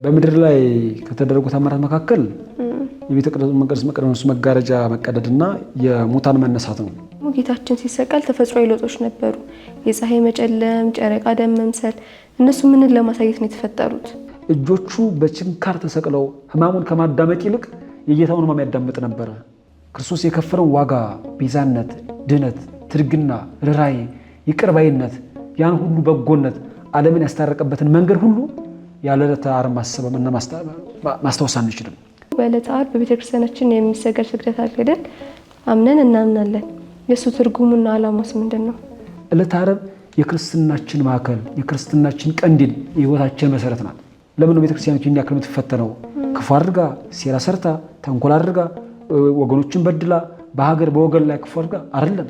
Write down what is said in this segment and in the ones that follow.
በምድር ላይ ከተደረጉ ተአምራት መካከል የቤተ መቅደስ መጋረጃ መቀደድና የሙታን መነሳት ነው። ጌታችን ሲሰቀል ተፈጥሯዊ ለውጦች ነበሩ። የፀሐይ መጨለም፣ ጨረቃ ደም መምሰል፣ እነሱ ምንን ለማሳየት ነው የተፈጠሩት? እጆቹ በችንካር ተሰቅለው ሕማሙን ከማዳመጥ ይልቅ የጌታውን ሕማም ያዳምጥ ነበረ። ክርስቶስ የከፈለው ዋጋ፣ ቤዛነት፣ ድነት፣ ትርግና፣ ርኅራኄ፣ ይቅር ባይነት፣ ያን ሁሉ በጎነት ዓለምን ያስታረቀበትን መንገድ ሁሉ ያለ ዕለተ ዓርብ ማሰብና ማስታወስ አንችልም። በዕለተ ዓርብ በቤተክርስቲያናችን የሚሰገድ ስግደት አለ አይደል? አምነን እናምናለን። የእሱ ትርጉሙና ዓላማውስ ምንድን ነው? ዕለተ ዓርብ የክርስትናችን ማዕከል፣ የክርስትናችን ቀንዲል፣ የሕይወታችን መሰረት ናት። ለምን ነው ቤተክርስቲያኖች ይህን ያክል የምትፈተነው? ክፉ አድርጋ፣ ሴራ ሰርታ፣ ተንኮል አድርጋ፣ ወገኖችን በድላ፣ በሀገር በወገን ላይ ክፉ አድርጋ አይደለም።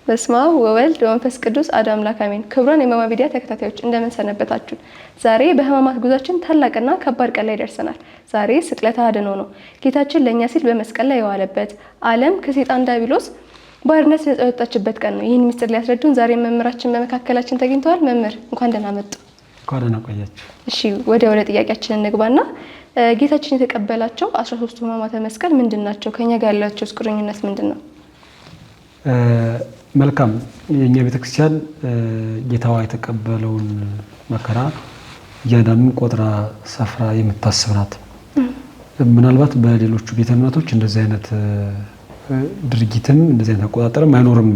በስመ አብ ወወልድ ወመንፈስ ቅዱስ አሐዱ አምላክ አሜን። ክቡራን የመማ ሚዲያ ተከታታዮች እንደምን ሰነበታችሁ? ዛሬ በሕማማት ጉዟችን ታላቅና ከባድ ቀን ላይ ደርሰናል። ዛሬ ስቅለተ አድኅኖ ነው። ጌታችን ለእኛ ሲል በመስቀል ላይ የዋለበት፣ ዓለም ከሰይጣን ዲያብሎስ ባርነት ነፃ የወጣችበት ቀን ነው። ይህን ምስጢር ሊያስረዱን ዛሬ መምህራችን በመካከላችን ተገኝተዋል። መምህር እንኳን ደህና መጡ። እንኳን ደህና ቆያችሁ። እሺ ወደ ጥያቄያችን እንግባና ጌታችን የተቀበላቸው 13ቱ ሕማማተ መስቀል ምንድን ናቸው? ከኛ ጋር ያላቸው ቁርኝነት ምንድን ነው? መልካም። የኛ ቤተክርስቲያን ጌታዋ የተቀበለውን መከራ እያንዳንዱን ቆጥራ ሰፍራ የምታስብ ናት። ምናልባት በሌሎቹ ቤተ እምነቶች እንደዚህ አይነት ድርጊትም እንደዚህ አይነት አቆጣጠርም አይኖርም።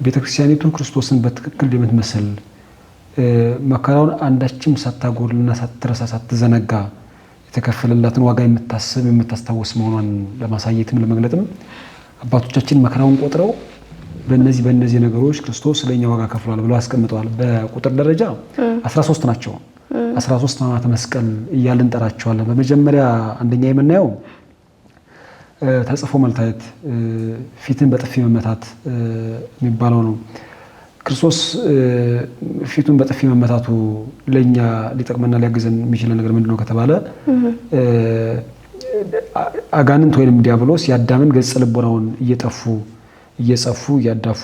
ቤተክርስቲያኒቱ ክርስቶስን በትክክል የምትመስል መከራውን አንዳችም ሳታጎልና ሳትረሳ ሳትዘነጋ የተከፈለላትን ዋጋ የምታስብ የምታስታውስ መሆኗን ለማሳየትም ለመግለጥም አባቶቻችን መከራውን ቆጥረው በእነዚህ ነገሮች ክርስቶስ ለኛ ዋጋ ከፍሏል ብለው አስቀምጠዋል። በቁጥር ደረጃ 13 ናቸው። 13 ሕማማተ መስቀል እያልን እንጠራቸዋለን። በመጀመሪያ አንደኛ የምናየው ተጽፎ መልታየት፣ ፊትን በጥፊ መመታት የሚባለው ነው። ክርስቶስ ፊቱን በጥፊ መመታቱ ለኛ ሊጠቅመና ሊያግዘን የሚችል ነገር ምንድነው ከተባለ አጋንንት ወይንም ዲያብሎስ የአዳምን ገጸ ልቦናውን እየጸፉ እያዳፉ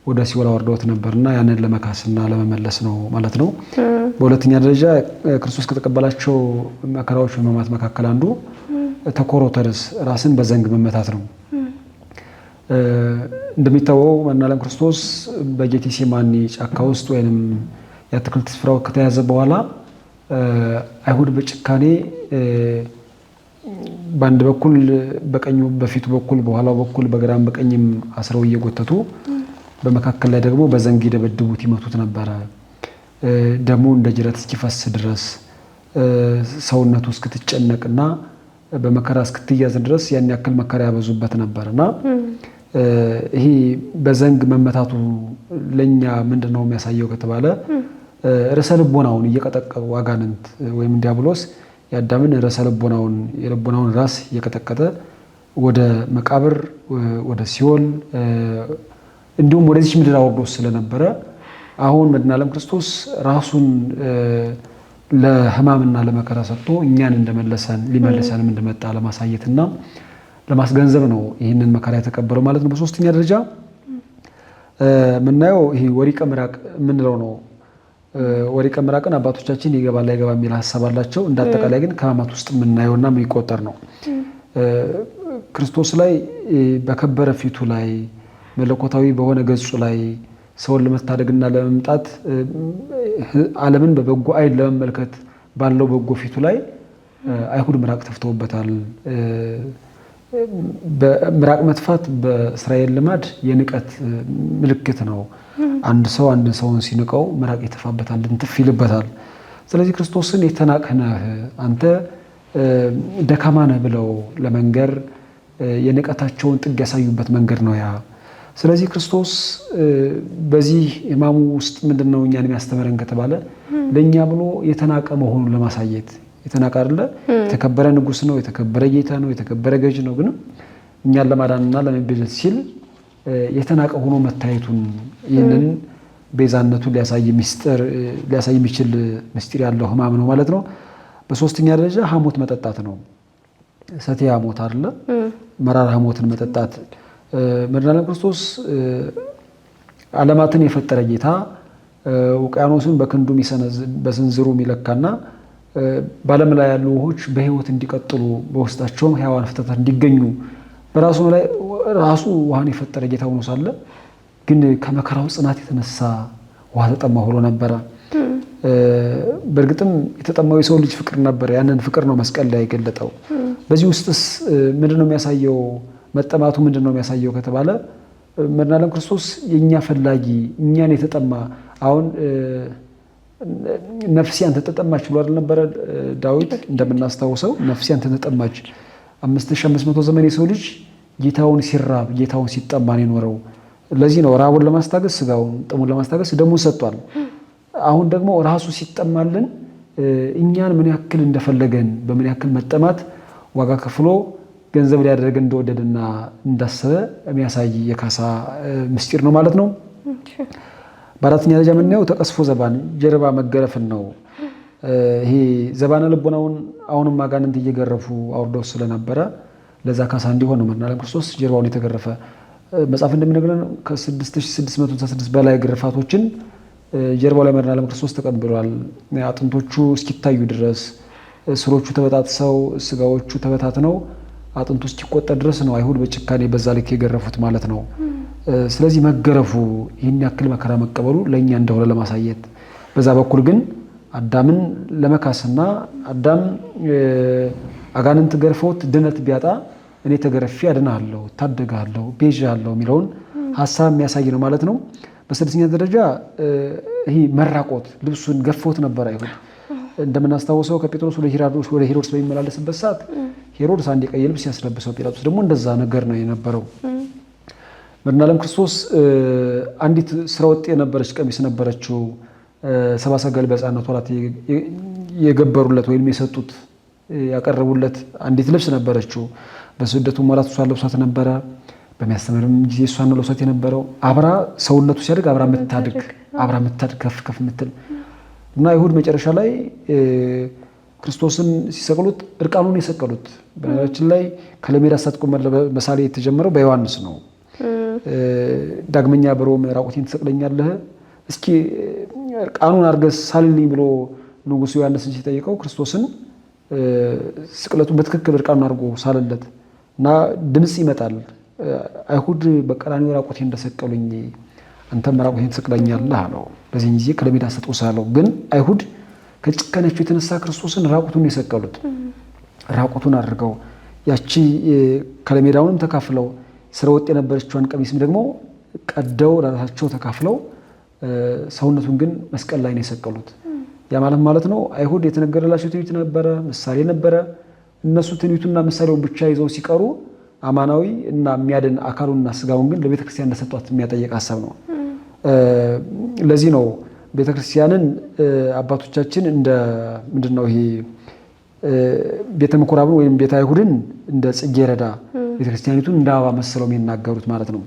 ወደ ሲኦል አወርደውት ነበርና ያንን ለመካስና ለመመለስ ነው ማለት ነው። በሁለተኛ ደረጃ ክርስቶስ ከተቀበላቸው መከራዎች ሕማማት መካከል አንዱ ተኮሮተርስ ራስን በዘንግ መመታት ነው። እንደሚታወቀው መድኃኔዓለም ክርስቶስ በጌቴሴማኒ ጫካ ውስጥ ወይንም የአትክልት ስፍራው ከተያዘ በኋላ አይሁድ በጭካኔ በአንድ በኩል በቀኙ በፊቱ በኩል በኋላው በኩል በግራም በቀኝም አስረው እየጎተቱ በመካከል ላይ ደግሞ በዘንግ ይደበድቡት ይመቱት ነበረ። ደሙ እንደ ጅረት እስኪፈስ ድረስ ሰውነቱ እስክትጨነቅና በመከራ እስክትያዝ ድረስ ያን ያክል መከራ ያበዙበት ነበርና ይሄ በዘንግ መመታቱ ለኛ ምንድነው የሚያሳየው ከተባለ ርዕሰ ልቦናውን እየቀጠቀጡ አጋንንት ወይም ዲያብሎስ የአዳምን ርዕሰ ልቦናውን ራስ እየቀጠቀጠ ወደ መቃብር ወደ ሲኦል እንዲሁም ወደዚህ ምድር አውርዶ ስለነበረ አሁን መድኃኔዓለም ክርስቶስ ራሱን ለሕማምና ለመከራ ሰጥቶ እኛን ሊመልሰንም እንደመጣ ለማሳየትና ለማስገንዘብ ነው ይህንን መከራ የተቀበለው ማለት ነው። በሶስተኛ ደረጃ የምናየው ይሄ ወሪቀ ምራቅ የምንለው ነው። ወሪቀ ምራቅን አባቶቻችን ይገባል አይገባ የሚል ሀሳብ አላቸው። እንዳጠቃላይ ግን ከሕማማት ውስጥ የምናየውና የሚቆጠር ነው። ክርስቶስ ላይ በከበረ ፊቱ ላይ መለኮታዊ በሆነ ገጹ ላይ ሰውን ለመታደግና ለመምጣት ዓለምን በበጎ ዓይን ለመመልከት ባለው በጎ ፊቱ ላይ አይሁድ ምራቅ ተፍተውበታል። ምራቅ መጥፋት በእስራኤል ልማድ የንቀት ምልክት ነው። አንድ ሰው አንድን ሰውን ሲንቀው ምራቅ ይተፋበታል፣ እንትፍ ይልበታል። ስለዚህ ክርስቶስን የተናቅህ ነህ አንተ ደካማ ነህ ብለው ለመንገር የንቀታቸውን ጥግ ያሳዩበት መንገድ ነው ያ። ስለዚህ ክርስቶስ በዚህ ሕማሙ ውስጥ ምንድነው እኛን የሚያስተምረን ከተባለ ለእኛ ብሎ የተናቀ መሆኑን ለማሳየት የተናቀ አይደለ፣ የተከበረ ንጉሥ ነው፣ የተከበረ ጌታ ነው፣ የተከበረ ገዥ ነው። ግን እኛን ለማዳንና ለመቤዠት ሲል የተናቀ ሆኖ መታየቱን ይህንን ቤዛነቱን ሊያሳይ የሚችል ምስጢር ያለው ሕማም ነው ማለት ነው። በሶስተኛ ደረጃ ሐሞት መጠጣት ነው። ሰቴ ሐሞት አይደለ፣ መራራ ሐሞትን መጠጣት መድኃኔዓለም ክርስቶስ ዓለማትን የፈጠረ ጌታ ውቅያኖስን በክንዱ በስንዝሩ የሚለካና በዓለም ላይ ያሉ ውሆች በህይወት እንዲቀጥሉ በውስጣቸውም ሕያዋን ፍጥረታት እንዲገኙ በራሱ ላይ ራሱ ውሃን የፈጠረ ጌታ ሆኖ ሳለ ግን ከመከራው ጽናት የተነሳ ውሃ ተጠማ ሆኖ ነበረ። በእርግጥም የተጠማው የሰው ልጅ ፍቅር ነበር። ያንን ፍቅር ነው መስቀል ላይ የገለጠው። በዚህ ውስጥስ ምንድነው የሚያሳየው? መጠማቱ ምንድነው የሚያሳየው ከተባለ መድኃኔዓለም ክርስቶስ የኛ ፈላጊ እኛን የተጠማ አሁን ነፍሴ አንተ ተጠማች ብሎ አይደል ነበረ ዳዊት እንደምናስታውሰው ነፍሴ አንተ ተጠማች። 5500 ዘመን የሰው ልጅ ጌታውን ሲራብ ጌታውን ሲጠማ ነው የኖረው። ለዚህ ነው ራቡን ለማስታገስ ስጋውን ጥሙን ለማስታገስ ደሙን ሰጥቷል። አሁን ደግሞ ራሱ ሲጠማልን እኛን ምን ያክል እንደፈለገን በምን ያክል መጠማት ዋጋ ከፍሎ ገንዘብ ሊያደርገን እንደወደደና እንዳሰበ የሚያሳይ የካሳ ምስጢር ነው ማለት ነው። በአራተኛ ደረጃ የምናየው ተቀስፎ ዘባን ጀርባ መገረፍን ነው። ይሄ ዘባነ ልቦናውን አሁንም አጋንንት እየገረፉ አውርደው ስለነበረ ለዛ ካሳ እንዲሆን ነው መድኃኔዓለም ክርስቶስ ጀርባውን የተገረፈ። መጽሐፍ እንደሚነግረን ከ6666 በላይ ግርፋቶችን ጀርባው ላይ መድኃኔዓለም ክርስቶስ ተቀብሏል። አጥንቶቹ እስኪታዩ ድረስ ስሮቹ ተበጣጥሰው ስጋዎቹ ተበታትነው አጥንቱ እስኪቆጠር ድረስ ነው አይሁድ በጭካኔ በዛ ልክ የገረፉት ማለት ነው። ስለዚህ መገረፉ ይህን ያክል መከራ መቀበሉ ለእኛ እንደሆነ ለማሳየት በዛ በኩል ግን አዳምን ለመካስና አዳም አጋንንት ገርፈውት ድነት ቢያጣ እኔ ተገረፌ አድናለሁ፣ ታደጋለሁ፣ ቤዣለሁ የሚለውን ሀሳብ የሚያሳይ ነው ማለት ነው። በስድስተኛ ደረጃ ይሄ መራቆት ልብሱን ገፈውት ነበር አይሁድ። እንደምናስታውሰው ከጴጥሮስ ወደ ሄሮድስ በሚመላለስበት ሰዓት ሄሮድስ አንድ የቀይ ልብስ ያስለብሰው፣ ጲላጦስ ደግሞ እንደዛ ነገር ነው የነበረው። መድኃኔዓለም ክርስቶስ አንዲት ስራ ወጥ የነበረች ቀሚስ ነበረችው። ሰብአ ሰገል በሕፃንነቱ ወራት የገበሩለት ወይም የሰጡት ያቀረቡለት አንዲት ልብስ ነበረችው። በስደቱ ወራት እሷን ለብሷት ነበረ። በሚያስተምርም ጊዜ እሷን ለብሷት የነበረው አብራ ሰውነቱ ሲያድግ አብራ የምታድግ ከፍ ከፍ የምትል እና አይሁድ መጨረሻ ላይ ክርስቶስን ሲሰቅሉት እርቃኑን የሰቀሉት። በነገራችን ላይ ከለሜዳ አስታጥቆ መሳሌ የተጀመረው በዮሐንስ ነው። ዳግመኛ በሮም ራቁቴን ትሰቅለኛለህ እስኪ እርቃኑን አድርገህ ሳልልኝ ብሎ ንጉሡ ዮሐንስን ሲጠይቀው ክርስቶስን ስቅለቱን በትክክል እርቃኑን አድርጎ ሳለለት እና ድምፅ ይመጣል። አይሁድ በቀራንዮ ራቁቴን እንደሰቀሉኝ አንተም ራቁቴን ትሰቅለኛለህ አለው። በዚህ ጊዜ ከለሜዳ አስታጥቆ ሳለው ግን አይሁድ ከጭካኔያቸው የተነሳ ክርስቶስን ራቁቱን የሰቀሉት። ራቁቱን አድርገው ያቺ ከለሜዳውንም ተካፍለው ስራ ወጥ የነበረችዋን ቀሚስም ደግሞ ቀደው ለራሳቸው ተካፍለው ሰውነቱን ግን መስቀል ላይ ነው የሰቀሉት። ያ ማለት ነው አይሁድ የተነገረላቸው ትንቢት ነበረ፣ ምሳሌ ነበረ። እነሱ ትንቢቱና ምሳሌውን ብቻ ይዘው ሲቀሩ አማናዊ እና የሚያድን አካሉንና ስጋውን ግን ለቤተ ክርስቲያን እንደሰጧት የሚያጠየቅ ሀሳብ ነው። ለዚህ ነው ቤተ ክርስቲያንን አባቶቻችን እንደ ምንድነው ይሄ ቤተ ምኩራብን ወይም ቤተ አይሁድን እንደ ጽጌረዳ ቤተክርስቲያኒቱን እንደ አበባ መሰለው የሚናገሩት ማለት ነው።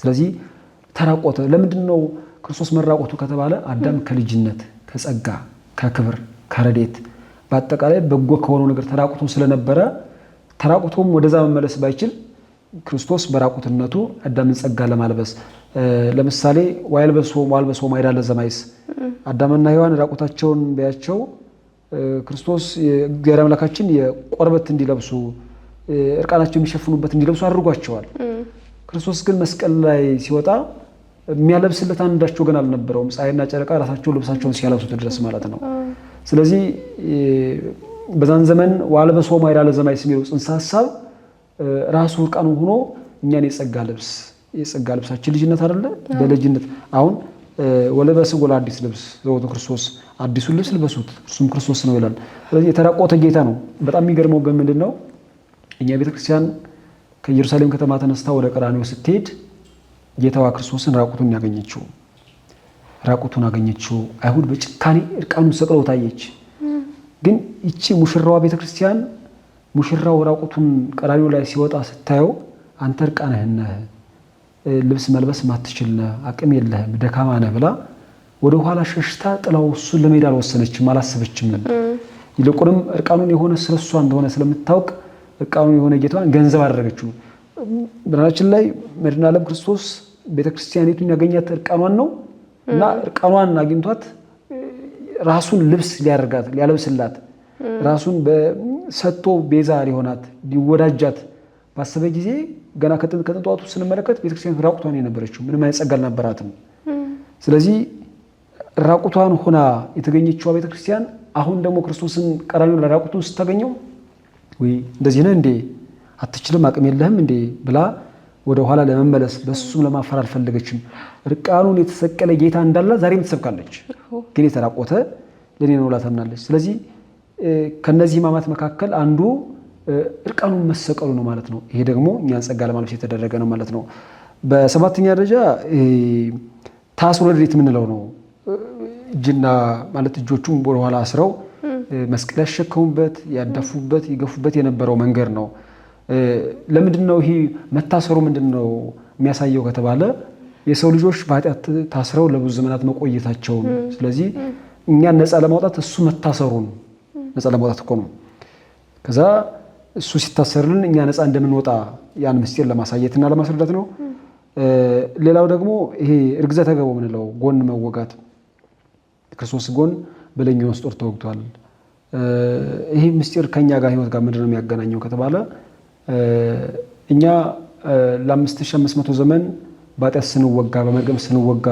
ስለዚህ ተራቆተ። ለምንድን ነው ክርስቶስ መራቆቱ ከተባለ አዳም ከልጅነት ከጸጋ ከክብር ከረዴት በአጠቃላይ በጎ ከሆነው ነገር ተራቁቶ ስለነበረ ተራቁቶም ወደዛ መመለስ ባይችል ክርስቶስ በራቁትነቱ አዳምን ጸጋ ለማልበስ ለምሳሌ ዋልበሶ ማይዳለ ዘማይስ አዳምና ሔዋን ራቁታቸውን ቢያቸው ክርስቶስ የእግዚአብሔር አምላካችን የቆርበት እንዲለብሱ እርቃናቸው የሚሸፍኑበት እንዲለብሱ አድርጓቸዋል። ክርስቶስ ግን መስቀል ላይ ሲወጣ የሚያለብስለት አንዳቸው ግን አልነበረውም። ፀሐይና ጨረቃ ራሳቸው ልብሳቸውን ሲያለብሱት ድረስ ማለት ነው። ስለዚህ በዛን ዘመን ዋልበሶ ማይዳለ ዘማይስ የሚለው ጽንሰ ሐሳብ ራሱ እርቃኑ ሆኖ እኛን የጸጋ ልብሳችን ልጅነት አይደለ? በልጅነት አሁን ወለበስጎ ለአዲስ ልብስ ዘወቱ ክርስቶስ አዲሱን ልብስ ልበሱት እርሱም ክርስቶስ ነው ይላል። ስለዚህ የተራቆተ ጌታ ነው። በጣም የሚገርመው ግን ምንድነው እኛ ቤተክርስቲያን ከኢየሩሳሌም ከተማ ተነስታ ወደ ቀራንዮ ስትሄድ ጌታዋ ክርስቶስን ራቁቱን አገኘችው። አይሁድ በጭካኔ እርቃኑን ሰቅለው ታየች። ግን ይቺ ሙሽራዋ ቤተክርስቲያን ሙሽራው ራቁቱን ቀራንዮ ላይ ሲወጣ ስታየው አንተ እርቃንህን ነህ፣ ልብስ መልበስ ማትችል ነህ፣ አቅም የለህም፣ ደካማ ነህ ብላ ወደ ኋላ ሸሽታ ጥላው እሱን ለመሄድ አልወሰነችም፣ አላሰበችም። ይልቁንም እርቃኑን የሆነ ስለሷ እንደሆነ ስለምታውቅ እርቃኑን የሆነ ጌታዋን ገንዘብ አደረገችው። በናችን ላይ መድኃኔዓለም ክርስቶስ ቤተክርስቲያኒቱን ያገኛት እርቃኗን ነው እና እርቃኗን አግኝቷት ራሱን ልብስ ሊያለብስላት ራሱን በሰጥቶ ቤዛ ሊሆናት ሊወዳጃት ባሰበ ጊዜ ገና ከጥንቷቱ ስንመለከት ቤተክርስቲያኒቱ ራቁቷን የነበረችው ምንም አይነት ጸጋ አልነበራትም። ስለዚህ ራቁቷን ሆና የተገኘችው ቤተክርስቲያን አሁን ደግሞ ክርስቶስን ቀራንዮ ለራቁቱን ስታገኘው ወይ እንደዚህ ነህ እንዴ አትችልም አቅም የለህም እንዴ ብላ ወደ ኋላ ለመመለስ በሱም ለማፈር አልፈለገችም። እርቃኑን የተሰቀለ ጌታ እንዳለ ዛሬም ትሰብካለች። ግን የተራቆተ ለኔ ነው ብላ ታምናለች። ስለዚህ ከነዚህ ሕማማት መካከል አንዱ እርቃኑን መሰቀሉ ነው ማለት ነው። ይሄ ደግሞ እኛን ጸጋ ለማልበስ የተደረገ ነው ማለት ነው። በሰባተኛ ደረጃ ታስሮ ለሌት የምንለው ነው። እጅና ማለት እጆቹን ወደ ኋላ አስረው መስቀል ያሸከሙበት ያዳፉበት ይገፉበት የነበረው መንገድ ነው። ለምንድን ነው ይሄ መታሰሩ ምንድነው የሚያሳየው ከተባለ የሰው ልጆች በኃጢአት ታስረው ለብዙ ዘመናት መቆየታቸውን፣ ስለዚህ እኛን ነፃ ለማውጣት እሱ መታሰሩን ነፃ ለማውጣት እኮ ነው። ከዛ እሱ ሲታሰርልን እኛ ነፃ እንደምንወጣ ያን ምስጢር ለማሳየትና ለማስረዳት ነው። ሌላው ደግሞ ይሄ እርግዘተ ገቦ ምንለው ጎን መወጋት፣ ክርስቶስ ጎን በለኛው ጦር ተወግቷል። ይሄ ምስጢር ከኛ ጋር ህይወት ጋር ምንድነው የሚያገናኘው ከተባለ እኛ ለ5500 ዘመን በኃጢአት ስንወጋ፣ በመርገም ስንወጋ፣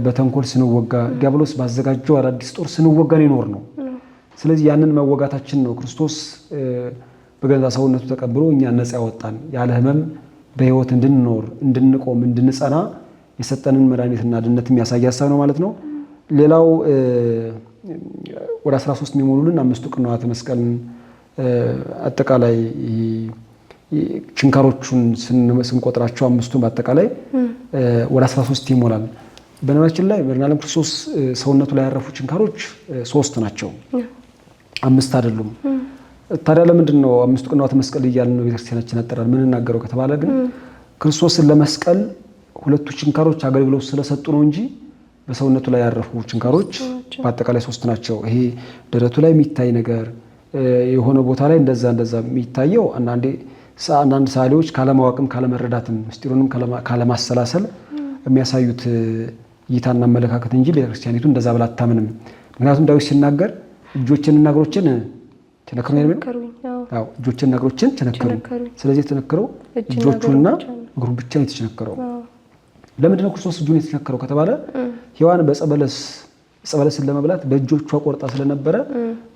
በተንኮል ስንወጋ፣ ዲያብሎስ ባዘጋጀው አዳዲስ ጦር ስንወጋ ይኖር ነው። ስለዚህ ያንን መወጋታችን ነው ክርስቶስ በገዛ ሰውነቱ ተቀብሎ እኛ ነፃ ያወጣን ያለ ህመም በህይወት እንድንኖር እንድንቆም እንድንጸና የሰጠንን መድኃኒትና ድነት የሚያሳይ ሀሳብ ነው ማለት ነው። ሌላው ወደ 13 የሚሞሉልን 5ቱ ቅንዋተ መስቀልን አጠቃላይ ችንካሮቹን ስንቆጥራቸው 5ቱን በአጠቃላይ ወደ 13 ይሞላል። በነገራችን ላይ በመድኃኔዓለም ክርስቶስ ሰውነቱ ላይ ያረፉ ችንካሮች 3 ናቸው፣ 5 አይደሉም። ታዲያ ለምንድን ነው 5ቱ ቅንዋተ መስቀል እያልን ነው ቤተክርስቲያናችን አጠራር ምን እናገረው ከተባለ ግን ክርስቶስን ለመስቀል 2ቱ ችንካሮች አገልግሎት ስለሰጡ ነው እንጂ በሰውነቱ ላይ ያረፉ ችንካሮች በአጠቃላይ 3 ናቸው። ይሄ ደረቱ ላይ የሚታይ ነገር የሆነ ቦታ ላይ እንደዛ የሚታየው አንዳንድ ሰዓሊዎች ካለማወቅም ካለመረዳትም ምስጢሩንም ካለማሰላሰል የሚያሳዩት እይታና አመለካከት እንጂ ቤተክርስቲያኒቱ እንደዛ ብላ አታምንም። ምክንያቱም ዳዊት ሲናገር እጆችንና እግሮችን ቸነከሩኝ አይደል? አዎ እጆችንና እግሮችን ቸነከሩኝ። ስለዚህ የተቸነከረው እጆቹንና እግሩን ብቻ ነው የተቸነከረው። ለምንድን ነው ክርስቶስ እጁን የተቸነከረው ከተባለ ሔዋን በጸበለስን ለመብላት በእጆቿ ቆርጣ ስለነበረ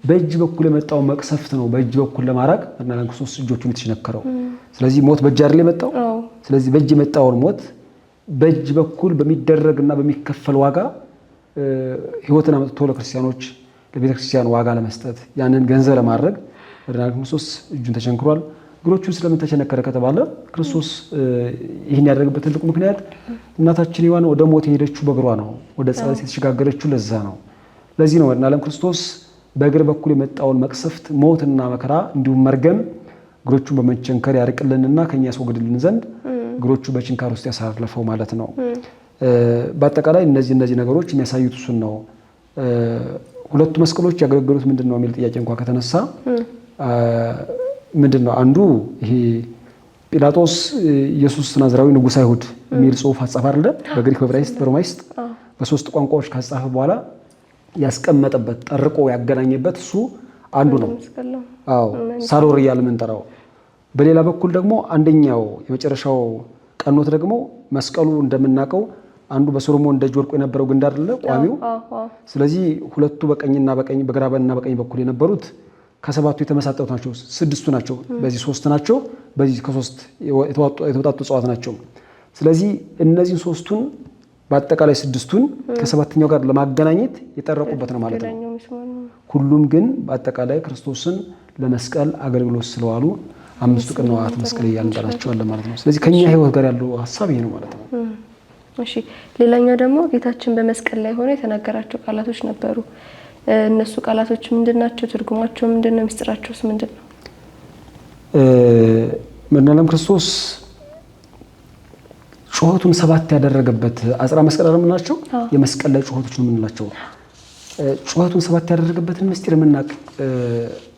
በእጅ በኩል የመጣው መቅሰፍት ነው በእጅ በኩል ለማራቅ እና ክርስቶስ እጆቹን የተቸነከረው። ስለዚህ ሞት በእጅ አይደል የመጣው? ስለዚህ በእጅ የመጣውን ሞት በእጅ በኩል በሚደረግና በሚከፈል ዋጋ ሕይወትን አመጥቶ ለክርስቲያኖች ለቤተክርስቲያን ዋጋ ለመስጠት ያንን ገንዘብ ለማድረግ መድኃኔዓለም ክርስቶስ እጁን ተቸንክሯል። እግሮቹን ስለምን ተቸነከረ ከተባለ ክርስቶስ ይህን ያደረገበት ትልቁ ምክንያት እናታችን ሔዋን ወደ ሞት የሄደችው በእግሯ ነው፣ ወደ ጸበል የተሸጋገረችው ለዛ ነው። ለዚህ ነው መድኃኔዓለም ክርስቶስ በእግር በኩል የመጣውን መቅሰፍት ሞትና መከራ እንዲሁም መርገም እግሮቹን በመቸንከር ያርቅልንና ከኛ ያስወግድልን ዘንድ እግሮቹ በችንካር ውስጥ ያሳለፈው ማለት ነው። በአጠቃላይ እነዚህ ነገሮች የሚያሳዩት እሱን ነው። 2ቱ መስቀሎች ያገለገሉት ምንድነው የሚል ጥያቄ እንኳን ከተነሳ ምንድነው አንዱ ይሄ ጲላጦስ ኢየሱስ ናዝራዊ ንጉሥ አይሁድ የሚል ጽሑፍ አጻፈ አይደል? በግሪክ በዕብራይስጥ በሮማይስጥ በ3 ቋንቋዎች ካጻፈ በኋላ ያስቀመጠበት ጠርቆ ያገናኘበት እሱ አንዱ ነው። አዎ ሳዶር እያልን የምንጠራው። በሌላ በኩል ደግሞ አንደኛው የመጨረሻው ቀኖት ደግሞ መስቀሉ እንደምናውቀው አንዱ በሶሎሞን ደጅ ወርቆ የነበረው ግንድ አይደለ ቋሚው። ስለዚህ 2ቱ በቀኝና በግራና በቀኝ በኩል የነበሩት ከ7ቱ የተመሳጠሩት ናቸው፣ 6ቱ ናቸው። በዚህ 3 ናቸው፣ በዚህ ከ3 የተወጣጡ እጽዋት ናቸው። ስለዚህ እነዚህን 3ቱን በአጠቃላይ 6ቱን ከ7ኛው ጋር ለማገናኘት የጠረቁበት ነው ማለት ነው። ሁሉም ግን በአጠቃላይ ክርስቶስን ለመስቀል አገልግሎት ስለዋሉ 5ቱ ቅንዋተ መስቀል እያልን እንጠራቸዋለን ማለት ነው። ስለዚህ ከኛ ሕይወት ጋር ያለው ሀሳብ ይሄ ነው ማለት ነው። እሺ ሌላኛው ደግሞ ጌታችን በመስቀል ላይ ሆኖ የተናገራቸው ቃላቶች ነበሩ። እነሱ ቃላቶች ምንድናቸው? ትርጉማቸው ምንድነው? ምስጢራቸውስ ምንድነው? መድኃኔዓለም ክርስቶስ ጩኸቱን 7 ያደረገበት አጽራ መስቀል አለምናቸው የመስቀል ላይ ጩኸቶች ነው የምንላቸው። ጩኸቱን 7 ያደረገበትን ምስጢር የምናውቅ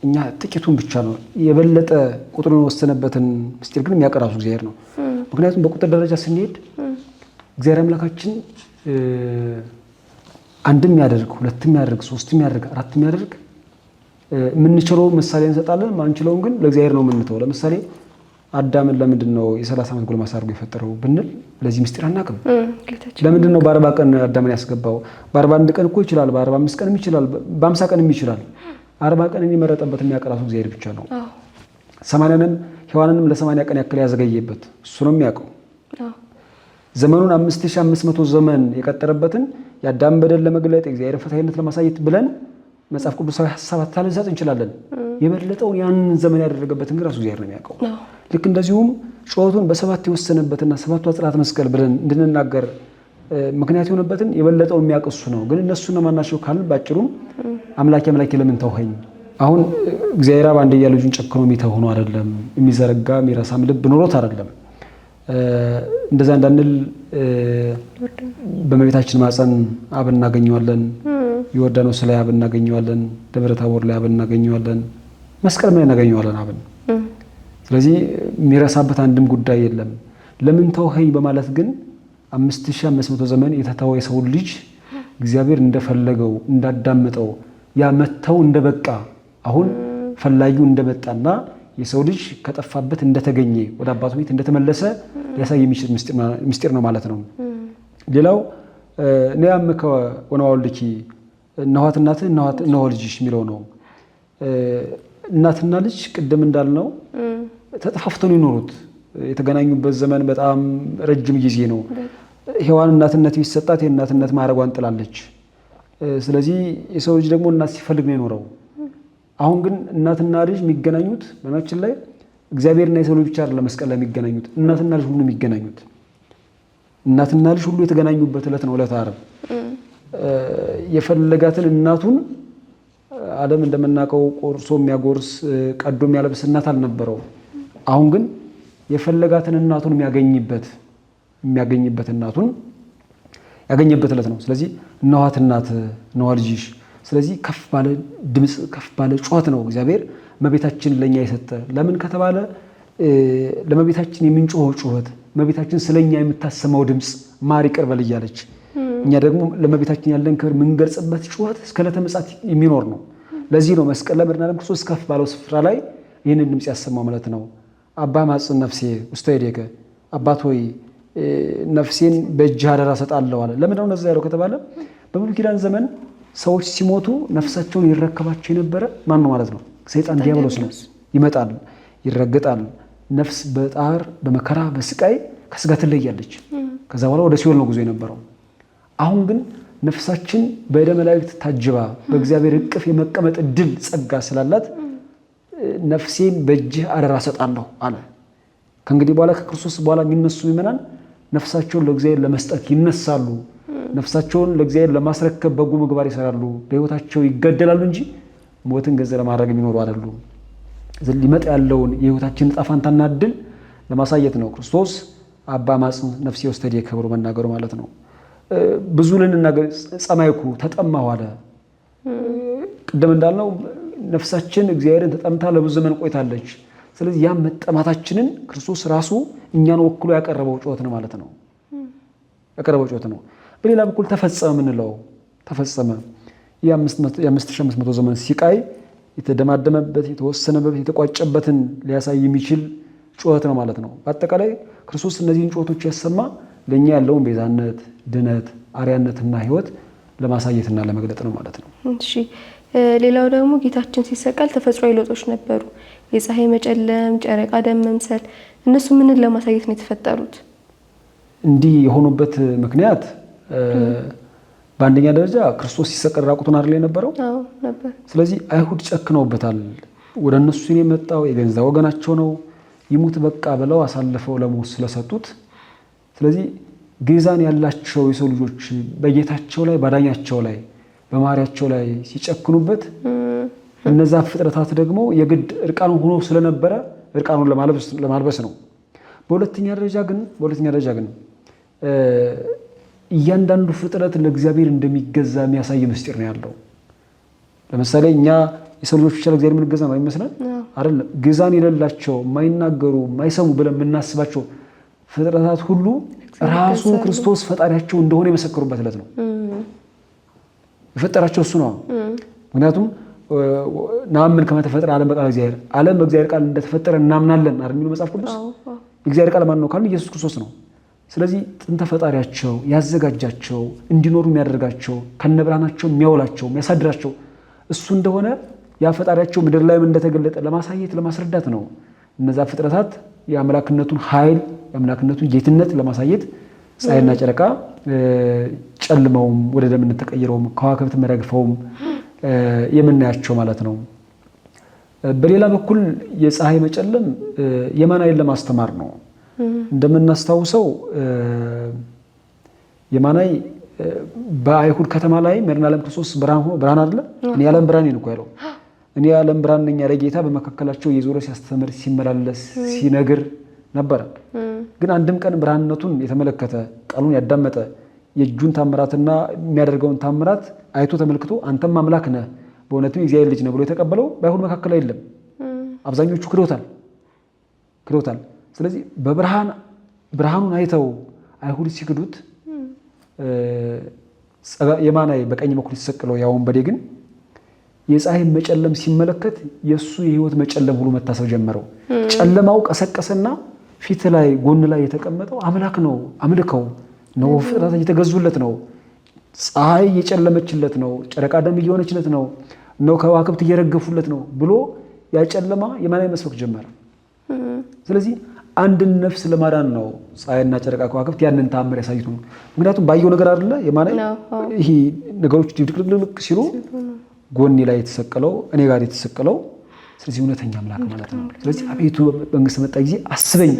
እኛ ጥቂቱን ብቻ ነው። የበለጠ ቁጥሩን የወሰነበትን ምስጢር ግን የሚያውቅ ራሱ እግዚአብሔር ነው። ምክንያቱም በቁጥር ደረጃ ስንሄድ እግዚአብሔር አምላካችን አንድም ያደርግ ሁለትም ያደርግ ሶስትም ያደርግ አራትም ያደርግ የምንችለው ምሳሌ እንሰጣለን። ማንችለውን ግን ለእግዚአብሔር ነው የምንተው። ለምሳሌ አዳምን ለምንድን ነው የ30 ዓመት ጎልማሳ አድርጎ የፈጠረው ብንል ለዚህ ምስጢር አናውቅም። ለምንድን ነው በ40 ቀን አዳምን ያስገባው? በ41 ቀን እኮ ይችላል፣ በ45 ቀንም ይችላል፣ በ50 ቀንም ይችላል። 40 ቀን የሚመረጠበት የሚያቀራሱ እግዚአብሔር ብቻ ነው። 80ንም ሔዋንንም ለ80 ቀን ያክል ያዘገየበት እሱ ነው የሚያውቀው። ዘመኑን 5500 ዘመን የቀጠረበትን የአዳምን በደል ለመግለጥ የእግዚአብሔር ፍትሐዊነት ለማሳየት ብለን መጽሐፍ ቅዱሳዊ ሐሳባት ልንሰጥ እንችላለን። የበለጠውን ያንን ዘመን ያደረገበትን ግን ራሱ እግዚአብሔር ነው የሚያውቀው። ልክ እንደዚሁም ጩኸቱን በሰባት የወሰነበትና ሰባቱ አጽራተ መስቀል ብለን እንድንናገር ምክንያት የሆነበትን የበለጠውን የሚያውቅ እሱ ነው። ግን እነሱን ማናቸው ካልን ባጭሩም አምላኬ አምላኬ ለምን ተውኸኝ? አሁን እግዚአብሔር አብ አንድያ ልጁን ጨክኖ የሚተው ሆኖ አይደለም፣ የሚዘረጋ የሚረሳም ልብ ኖሮት አይደለም። እንደዛ እንዳንል በእመቤታችን ማፀን አብ እናገኘዋለን፣ ዮርዳኖስ ላይ አብ እናገኘዋለን፣ ደብረ ታቦር ላይ አብ እናገኘዋለን፣ መስቀልም ላይ እናገኘዋለን አብን። ስለዚህ የሚረሳበት አንድም ጉዳይ የለም። ለምን ተውኸኝ በማለት ግን 5500 ዘመን የተተወ የሰው ልጅ እግዚአብሔር እንደፈለገው እንዳዳመጠው ያ መተው እንደበቃ አሁን ፈላጊው እንደመጣና የሰው ልጅ ከጠፋበት እንደተገኘ ወደ አባቱ ቤት እንደተመለሰ ሊያሳይ የሚችል ምስጢር ነው ማለት ነው። ሌላው ነያምከ ወነወልድኪ እነኋት እናትህ እነሆ ልጅሽ የሚለው ነው። እናትና ልጅ ቅድም እንዳልነው ተጠፋፍተው ነው የኖሩት። የተገናኙበት ዘመን በጣም ረጅም ጊዜ ነው። ሔዋን እናትነት ቢሰጣት የእናትነት ማዕረጓን ጥላለች። ስለዚህ የሰው ልጅ ደግሞ እናት ሲፈልግ ነው የኖረው። አሁን ግን እናትና ልጅ የሚገናኙት በማችን ላይ እግዚአብሔርና የሰው ልጅ ብቻ አይደለም መስቀል ላይ የሚገናኙት፣ እናትና ልጅ ሁሉ የሚገናኙት። እናትና ልጅ ሁሉ የተገናኙበት ዕለት ነው ዕለተ ዓርብ። የፈለጋትን እናቱን ዓለም እንደምናውቀው ቆርሶ የሚያጎርስ ቀዶ የሚያለብስ እናት አልነበረው። አሁን ግን የፈለጋትን እናቱን የሚያገኝበት እናቱን ያገኘበት ዕለት ነው። ስለዚህ እነኋት እናት እነሆ ልጅሽ። ስለዚህ ከፍ ባለ ድምፅ ከፍ ባለ ጩኸት ነው እግዚአብሔር እመቤታችን ለኛ የሰጠ። ለምን ከተባለ ለእመቤታችን የምንጮኸው ጩኸት፣ እመቤታችን ስለኛ የምታሰማው ድምፅ ማር ይቅር በል እያለች እኛ ደግሞ ለእመቤታችን ያለን ክብር የምንገልጽበት ጩኸት እስከ ዕለተ ምጽአት የሚኖር ነው። ለዚህ ነው መስቀል ላይ መድኃኔዓለም ክርስቶስ ከፍ ባለው ስፍራ ላይ ይህንን ድምፅ ያሰማው ማለት ነው። አባ ማጽን ነፍሴ ውስተ እዴከ፣ አባት ሆይ ነፍሴን በእጅህ አደራ ሰጣለሁ አለ። ለምን ነው እንደዛ ያለው ከተባለ በብሉይ ኪዳን ዘመን ሰዎች ሲሞቱ ነፍሳቸውን ይረከባቸው የነበረ ማን ነው ማለት ነው? ሰይጣን ዲያብሎስ ነው። ይመጣል፣ ይረገጣል። ነፍስ በጣር በመከራ በስቃይ ከስጋ ትለያለች። ከዛ በኋላ ወደ ሲኦል ነው ጉዞ የነበረው። አሁን ግን ነፍሳችን በእደ መላእክት ታጅባ በእግዚአብሔር እቅፍ የመቀመጥ እድል ጸጋ ስላላት ነፍሴን በእጅህ አደራ ሰጣለሁ አለ። ከእንግዲህ በኋላ ከክርስቶስ በኋላ የሚነሱ ምእመናን ነፍሳቸውን ለእግዚአብሔር ለመስጠት ይነሳሉ። ነፍሳቸውን ለእግዚአብሔር ለማስረከብ በጎ ምግባር ይሰራሉ። በሕይወታቸው ይገደላሉ እንጂ ሞትን ገንዘብ ለማድረግ የሚኖሩ አይደሉም። ሊመጣ ያለውን የሕይወታችን ዕጣ ፈንታና እድል ለማሳየት ነው ክርስቶስ አባ ማጽን ነፍሴ ውስተ እዴከ ብሎ መናገሩ ማለት ነው። ብዙ ልንናገር ጸማይኩ ተጠማሁ አለ። ቅድም እንዳልነው ነፍሳችን እግዚአብሔርን ተጠምታ ለብዙ ዘመን ቆይታለች። ስለዚህ ያ መጠማታችንን ክርስቶስ ራሱ እኛን ወክሎ ያቀረበው ጩኸት ነው ማለት ነው። ያቀረበው ጩኸት ነው። በሌላ በኩል ተፈጸመ የምንለው ተፈጸመ የ5500 ዘመን ሲቃይ የተደማደመበት የተወሰነበት የተቋጨበትን ሊያሳይ የሚችል ጩኸት ነው ማለት ነው። በአጠቃላይ ክርስቶስ እነዚህን ጩኸቶች ያሰማ ለእኛ ያለውን ቤዛነት፣ ድነት፣ አርያነትና ሕይወት ለማሳየትና ለመግለጥ ነው ማለት ነው። እሺ፣ ሌላው ደግሞ ጌታችን ሲሰቀል ተፈጥሯዊ ለውጦች ነበሩ። የፀሐይ መጨለም፣ ጨረቃ ደም መምሰል፣ እነሱ ምንን ለማሳየት ነው የተፈጠሩት? እንዲህ የሆኑበት ምክንያት በአንደኛ ደረጃ ክርስቶስ ሲሰቀል ራቁቱን አይደል የነበረው? አዎ ነበር። ስለዚህ አይሁድ ጨክነውበታል። ወደ እነሱ የመጣው የገንዛ ወገናቸው ነው። ይሙት በቃ ብለው አሳልፈው ለሞት ስለሰጡት፣ ስለዚህ ግዛን ያላቸው የሰው ልጆች በጌታቸው ላይ ባዳኛቸው ላይ በማርያቸው ላይ ሲጨክኑበት፣ እነዛ ፍጥረታት ደግሞ የግድ እርቃኑን ሆኖ ስለነበረ እርቃኑን ለማልበስ ነው። በሁለተኛ ደረጃ ግን እያንዳንዱ ፍጥረት ለእግዚአብሔር እንደሚገዛ የሚያሳይ ምስጢር ነው ያለው። ለምሳሌ እኛ የሰው ልጆች ብቻ ለእግዚአብሔር የምንገዛ ነው አይመስለን? አይደለም። ግዛን የሌላቸው የማይናገሩ የማይሰሙ ብለን የምናስባቸው ፍጥረታት ሁሉ ራሱ ክርስቶስ ፈጣሪያቸው እንደሆነ የመሰከሩበት ዕለት ነው። የፈጠራቸው እሱ ነው። ምክንያቱም ናምን ከመ ተፈጠረ ዓለም በቃለ እግዚአብሔር፣ ዓለም በእግዚአብሔር ቃል እንደተፈጠረ እናምናለን አይደል የሚለው መጽሐፍ ቅዱስ። የእግዚአብሔር ቃል ማን ነው ካልን ኢየሱስ ክርስቶስ ነው። ስለዚህ ጥንተ ፈጣሪያቸው ያዘጋጃቸው እንዲኖሩ የሚያደርጋቸው ከነብርሃናቸው የሚያውላቸው የሚያሳድራቸው እሱ እንደሆነ ያ ፈጣሪያቸው ምድር ላይም እንደተገለጠ ለማሳየት ለማስረዳት ነው። እነዛ ፍጥረታት የአምላክነቱን ኃይል የአምላክነቱን ጌትነት ለማሳየት ፀሐይና ጨረቃ ጨልመውም ወደ ደምነት ተቀይረውም ከዋክብት መረግፈውም የምናያቸው ማለት ነው። በሌላ በኩል የፀሐይ መጨለም የማናይን ለማስተማር ነው። እንደምናስታውሰው የማናይ በአይሁድ ከተማ ላይ መድኃኔዓለም ክርስቶስ ብርሃን አይደለ? እኔ የዓለም ብርሃን ነኝ እኮ ያለው። እኔ የዓለም ብርሃን ነኝ ያለ ጌታ በመካከላቸው የዞረ ሲያስተምር ሲመላለስ ሲነግር ነበረ። ግን አንድም ቀን ብርሃንነቱን የተመለከተ ቃሉን ያዳመጠ የእጁን ታምራትና የሚያደርገውን ታምራት አይቶ ተመልክቶ አንተም አምላክ ነህ በእውነትም የእግዚአብሔር ልጅ ነህ ብሎ የተቀበለው በአይሁድ መካከል የለም። አብዛኞቹ ክዶታል። ስለዚህ ብርሃኑን አይተው አይሁድ ሲክዱት የማናይ በቀኝ በኩል የተሰቀለው ያ ወንበዴ ግን የፀሐይ መጨለም ሲመለከት የእሱ የህይወት መጨለም ሁሉ መታሰብ ጀመረው። ጨለማው ቀሰቀሰና ፊት ላይ ጎን ላይ የተቀመጠው አምላክ ነው፣ አምልከው ነው፣ ፍጥረታት እየተገዙለት ነው፣ ፀሐይ እየጨለመችለት ነው፣ ጨረቃ ደም እየሆነችለት ነው፣ ከዋክብት እየረገፉለት ነው ብሎ ያ ጨለማ የማናይ መስበክ ጀመረ። ስለዚህ አንድን ነፍስ ለማዳን ነው ፀሐይና ጨረቃ ከዋክብት ያንን ተአምር ያሳዩት ነው። ምክንያቱም ባየው ነገር አይደለ የማናይ ይሄ ነገሮች ድብልቅልቅ ሲሉ ጎኔ ላይ የተሰቀለው እኔ ጋር የተሰቀለው ስለዚህ እውነተኛ አምላክ ማለት ነው። ስለዚህ አቤቱ መንግስት መጣ ጊዜ አስበኝ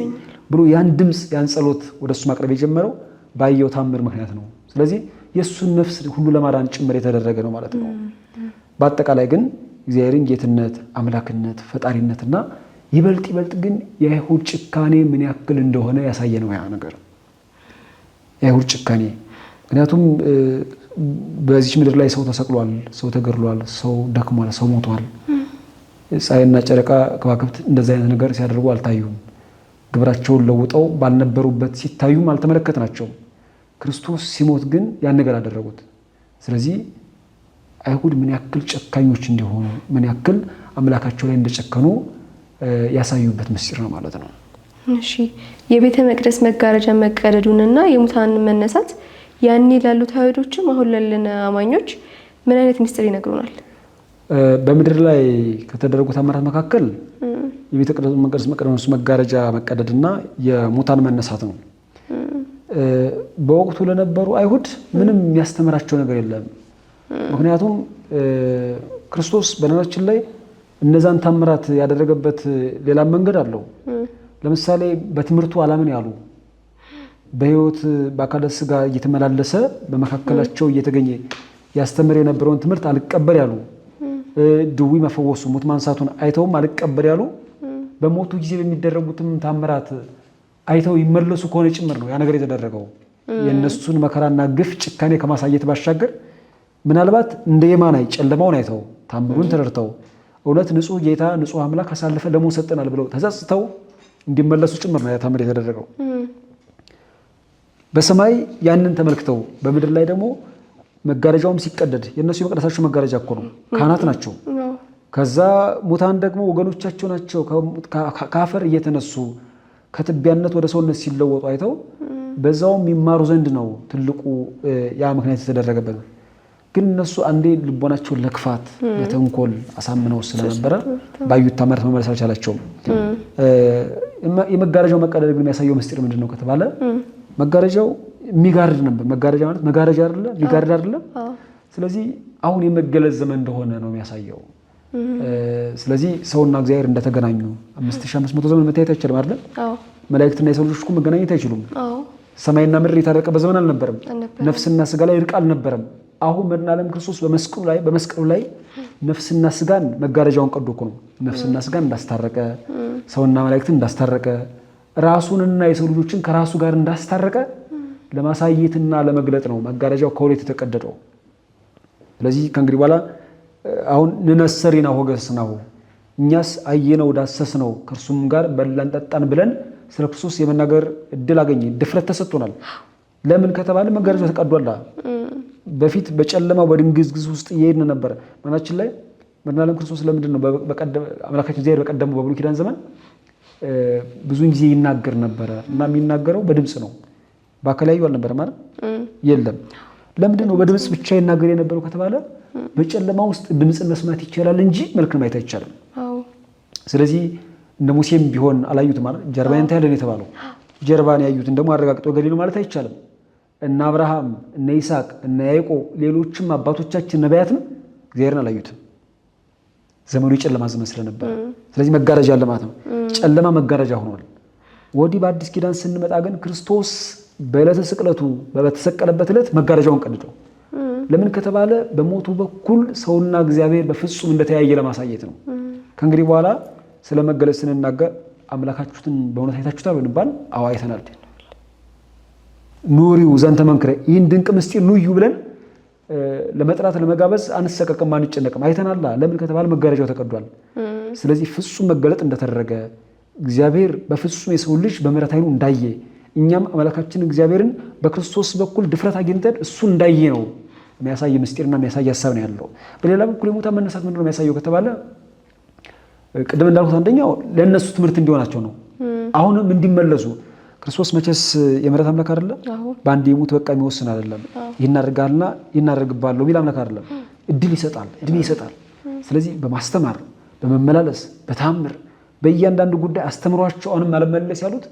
ብሎ ያን ድምፅ ያን ጸሎት ወደሱ ማቅረብ የጀመረው ባየው ታምር ምክንያት ነው። ስለዚህ የእሱን ነፍስ ሁሉ ለማዳን ጭምር የተደረገ ነው ማለት ነው። በአጠቃላይ ግን እግዚአብሔርን ጌትነት፣ አምላክነት፣ ፈጣሪነትና ይበልጥ ግን የአይሁድ ጭካኔ ምን ያክል እንደሆነ ያሳየ ነው ያ ነገር የአይሁድ ጭካኔ። ምክንያቱም በዚህ ምድር ላይ ሰው ተሰቅሏል፣ ሰው ተገድሏል፣ ሰው ደክሟል፣ ሰው ሞቷል። ፀሐይና ጨረቃ ከዋክብት እንደዚህ አይነት ነገር ሲያደርጉ አልታዩም። ግብራቸውን ለውጠው ባልነበሩበት ሲታዩም አልተመለከትናቸውም። ክርስቶስ ሲሞት ግን ያን ነገር አደረጉት። ስለዚህ አይሁድ ምን ያክል ጨካኞች እንዲሆኑ ምን ያክል አምላካቸው ላይ እንደጨከኑ ያሳዩበት ምስጢር ነው ማለት ነው። እሺ የቤተ መቅደስ መጋረጃ መቀደዱንና የሙታን መነሳት ያኔ ላሉት አይሁዶችም አሁን ላለን አማኞች ምን አይነት ምስጢር ይነግሩናል? በምድር ላይ ከተደረጉ ተአምራት መካከል የቤተ መቅደስ መጋረጃ መቀደድና የሙታን መነሳት ነው። በወቅቱ ለነበሩ አይሁድ ምንም የሚያስተምራቸው ነገር የለም። ምክንያቱም ክርስቶስ በነገራችን ላይ እነዛን ታምራት ያደረገበት ሌላ መንገድ አለው። ለምሳሌ በትምህርቱ አላምን ያሉ በህይወት በአካለ ሥጋ እየተመላለሰ በመካከላቸው እየተገኘ ያስተምር የነበረውን ትምህርት አልቀበል ያሉ፣ ድዊ መፈወሱ ሙት ማንሳቱን አይተውም አልቀበል ያሉ፣ በሞቱ ጊዜ በሚደረጉትም ታምራት አይተው ይመለሱ ከሆነ ጭምር ነው ያ ነገር የተደረገው። የእነሱን መከራና ግፍ ጭካኔ ከማሳየት ባሻገር ምናልባት እንደ የማናይ ጨለማውን አይተው ታምሩን ተረድተው እውነት ንጹህ ጌታ ንጹህ አምላክ አሳልፈ ለሞት ሰጠናል ብለው ተጸጽተው እንዲመለሱ ጭምር ነው ያ ታምር የተደረገው። በሰማይ ያንን ተመልክተው በምድር ላይ ደግሞ መጋረጃውም ሲቀደድ የእነሱ የመቅደሳቸው መጋረጃ እኮ ነው፣ ካህናት ናቸው። ከዛ ሙታን ደግሞ ወገኖቻቸው ናቸው። ከአፈር እየተነሱ ከትቢያነት ወደ ሰውነት ሲለወጡ አይተው በዛውም ይማሩ ዘንድ ነው ትልቁ ያ ምክንያት የተደረገበት። ግን እነሱ አንዴ ልቦናቸውን ለክፋት ለተንኮል አሳምነው ስለነበረ ባዩት ታምራት መመለስ አልቻላቸውም። የመጋረጃው መቀደድ ግን የሚያሳየው ምስጢር ምንድን ነው ከተባለ መጋረጃው የሚጋርድ ነበር። መጋረጃ ማለት መጋረጃ አይደለ? የሚጋርድ አይደለ? ስለዚህ አሁን የመገለጽ ዘመን እንደሆነ ነው የሚያሳየው። ስለዚህ ሰውና እግዚአብሔር እንደተገናኙ 5500 ዘመን መታየት አይችልም አይደል? መላእክትና የሰው ልጆች እኮ መገናኘት አይችሉም። ሰማይና ምድር የታረቀበት ዘመን አልነበረም። ነፍስና ስጋ ላይ እርቅ አልነበረም። አሁን መድኃኔዓለም ክርስቶስ በመስቀሉ ላይ ነፍስና ስጋን መጋረጃውን ቀዶ እኮ ነው ነፍስና ስጋን እንዳስታረቀ፣ ሰውና መላእክትን እንዳስታረቀ፣ ራሱንና የሰው ልጆችን ከራሱ ጋር እንዳስታረቀ ለማሳየትና ለመግለጥ ነው መጋረጃው ከሁለት የተቀደደው። ስለዚህ ከእንግዲህ በኋላ አሁን ንነሰሪና ሆገስናሁ እኛስ አየነው ዳሰስነው ከእርሱም ጋር በላን ጠጣን ብለን ስለ ክርስቶስ የመናገር እድል አገኘ፣ ድፍረት ተሰጥቶናል። ለምን ከተባለ መጋረጃው ተቀዷል። በፊት በጨለማው በድንግዝግዝ ውስጥ እየሄድን ነበር። ማናችን ላይ መድኃኔዓለም ክርስቶስ ለምንድን ነው አምላካችን እግዚአብሔር በቀደመው በብሉይ ኪዳን ዘመን ብዙውን ጊዜ ይናገር ነበረ እና የሚናገረው በድምፅ ነው። በአካላዩ አልነበረ ማለት የለም። ለምንድን ነው በድምፅ ብቻ ይናገር የነበረው ከተባለ በጨለማ ውስጥ ድምፅን መስማት ይቻላል እንጂ መልክን ማየት አይቻልም። ስለዚህ እንደ ሙሴም ቢሆን አላዩትም ማለት ጀርባን ታያለን የተባለው ጀርባን ያዩትን ደግሞ አረጋግጠው ገሌ ነው ማለት አይቻልም። እነ አብርሃም እነ ይስሐቅ እነ ያዕቆብ ሌሎችም አባቶቻችን ነቢያትም እግዚአብሔርን አላዩትም። ዘመኑ የጨለማ ዘመን ስለነበረ ስለዚህ መጋረጃ አለ ማለት ነው። ጨለማ መጋረጃ ሆኗል። ወዲህ በአዲስ ኪዳን ስንመጣ ግን ክርስቶስ በዕለተ ስቅለቱ በተሰቀለበት ዕለት መጋረጃውን ቀድደው ለምን ከተባለ በሞቱ በኩል ሰውና እግዚአብሔር በፍጹም እንደተያየ ለማሳየት ነው። ከእንግዲህ በኋላ ስለ መገለጽ ስንናገር አምላካችሁትን በእውነት አይታችሁታል ብንባል አዎ አይተናል። ኑሪው ዘንተ መንክረ ይህን ድንቅ ምስጢር ኑዩ ብለን ለመጥራት ለመጋበዝ አንሰቀቅም አንጨነቅም። አይተናል። ለምን ከተባለ መጋረጃው ተቀዷል። ስለዚህ ፍጹም መገለጥ እንደተደረገ እግዚአብሔር በፍጹም የሰው ልጅ በምሕረት ዓይኑ እንዳየ እኛም አምላካችን እግዚአብሔርን በክርስቶስ በኩል ድፍረት አግኝተን እሱ እንዳየ ነው የሚያሳይ ምስጢርና የሚያሳይ ሐሳብ ነው ያለው። በሌላ በኩል የሙታን መነሳት ምንድነው የሚያሳየው ከተባለ ቅድም እንዳልኩት አንደኛው ለእነሱ ትምህርት እንዲሆናቸው ነው። አሁንም እንዲመለሱ ክርስቶስ መቼስ የምሕረት አምላክ አይደለም። በአንድ የሙት በቃ የሚወስን አይደለም። ይህን አድርጋልና ይህን አድርግባለሁ ቢል አምላክ አይደለም። እድል ይሰጣል፣ እድሜ ይሰጣል። ስለዚህ በማስተማር በመመላለስ በታምር በእያንዳንዱ ጉዳይ አስተምሯቸው አሁንም አለመለስ ያሉት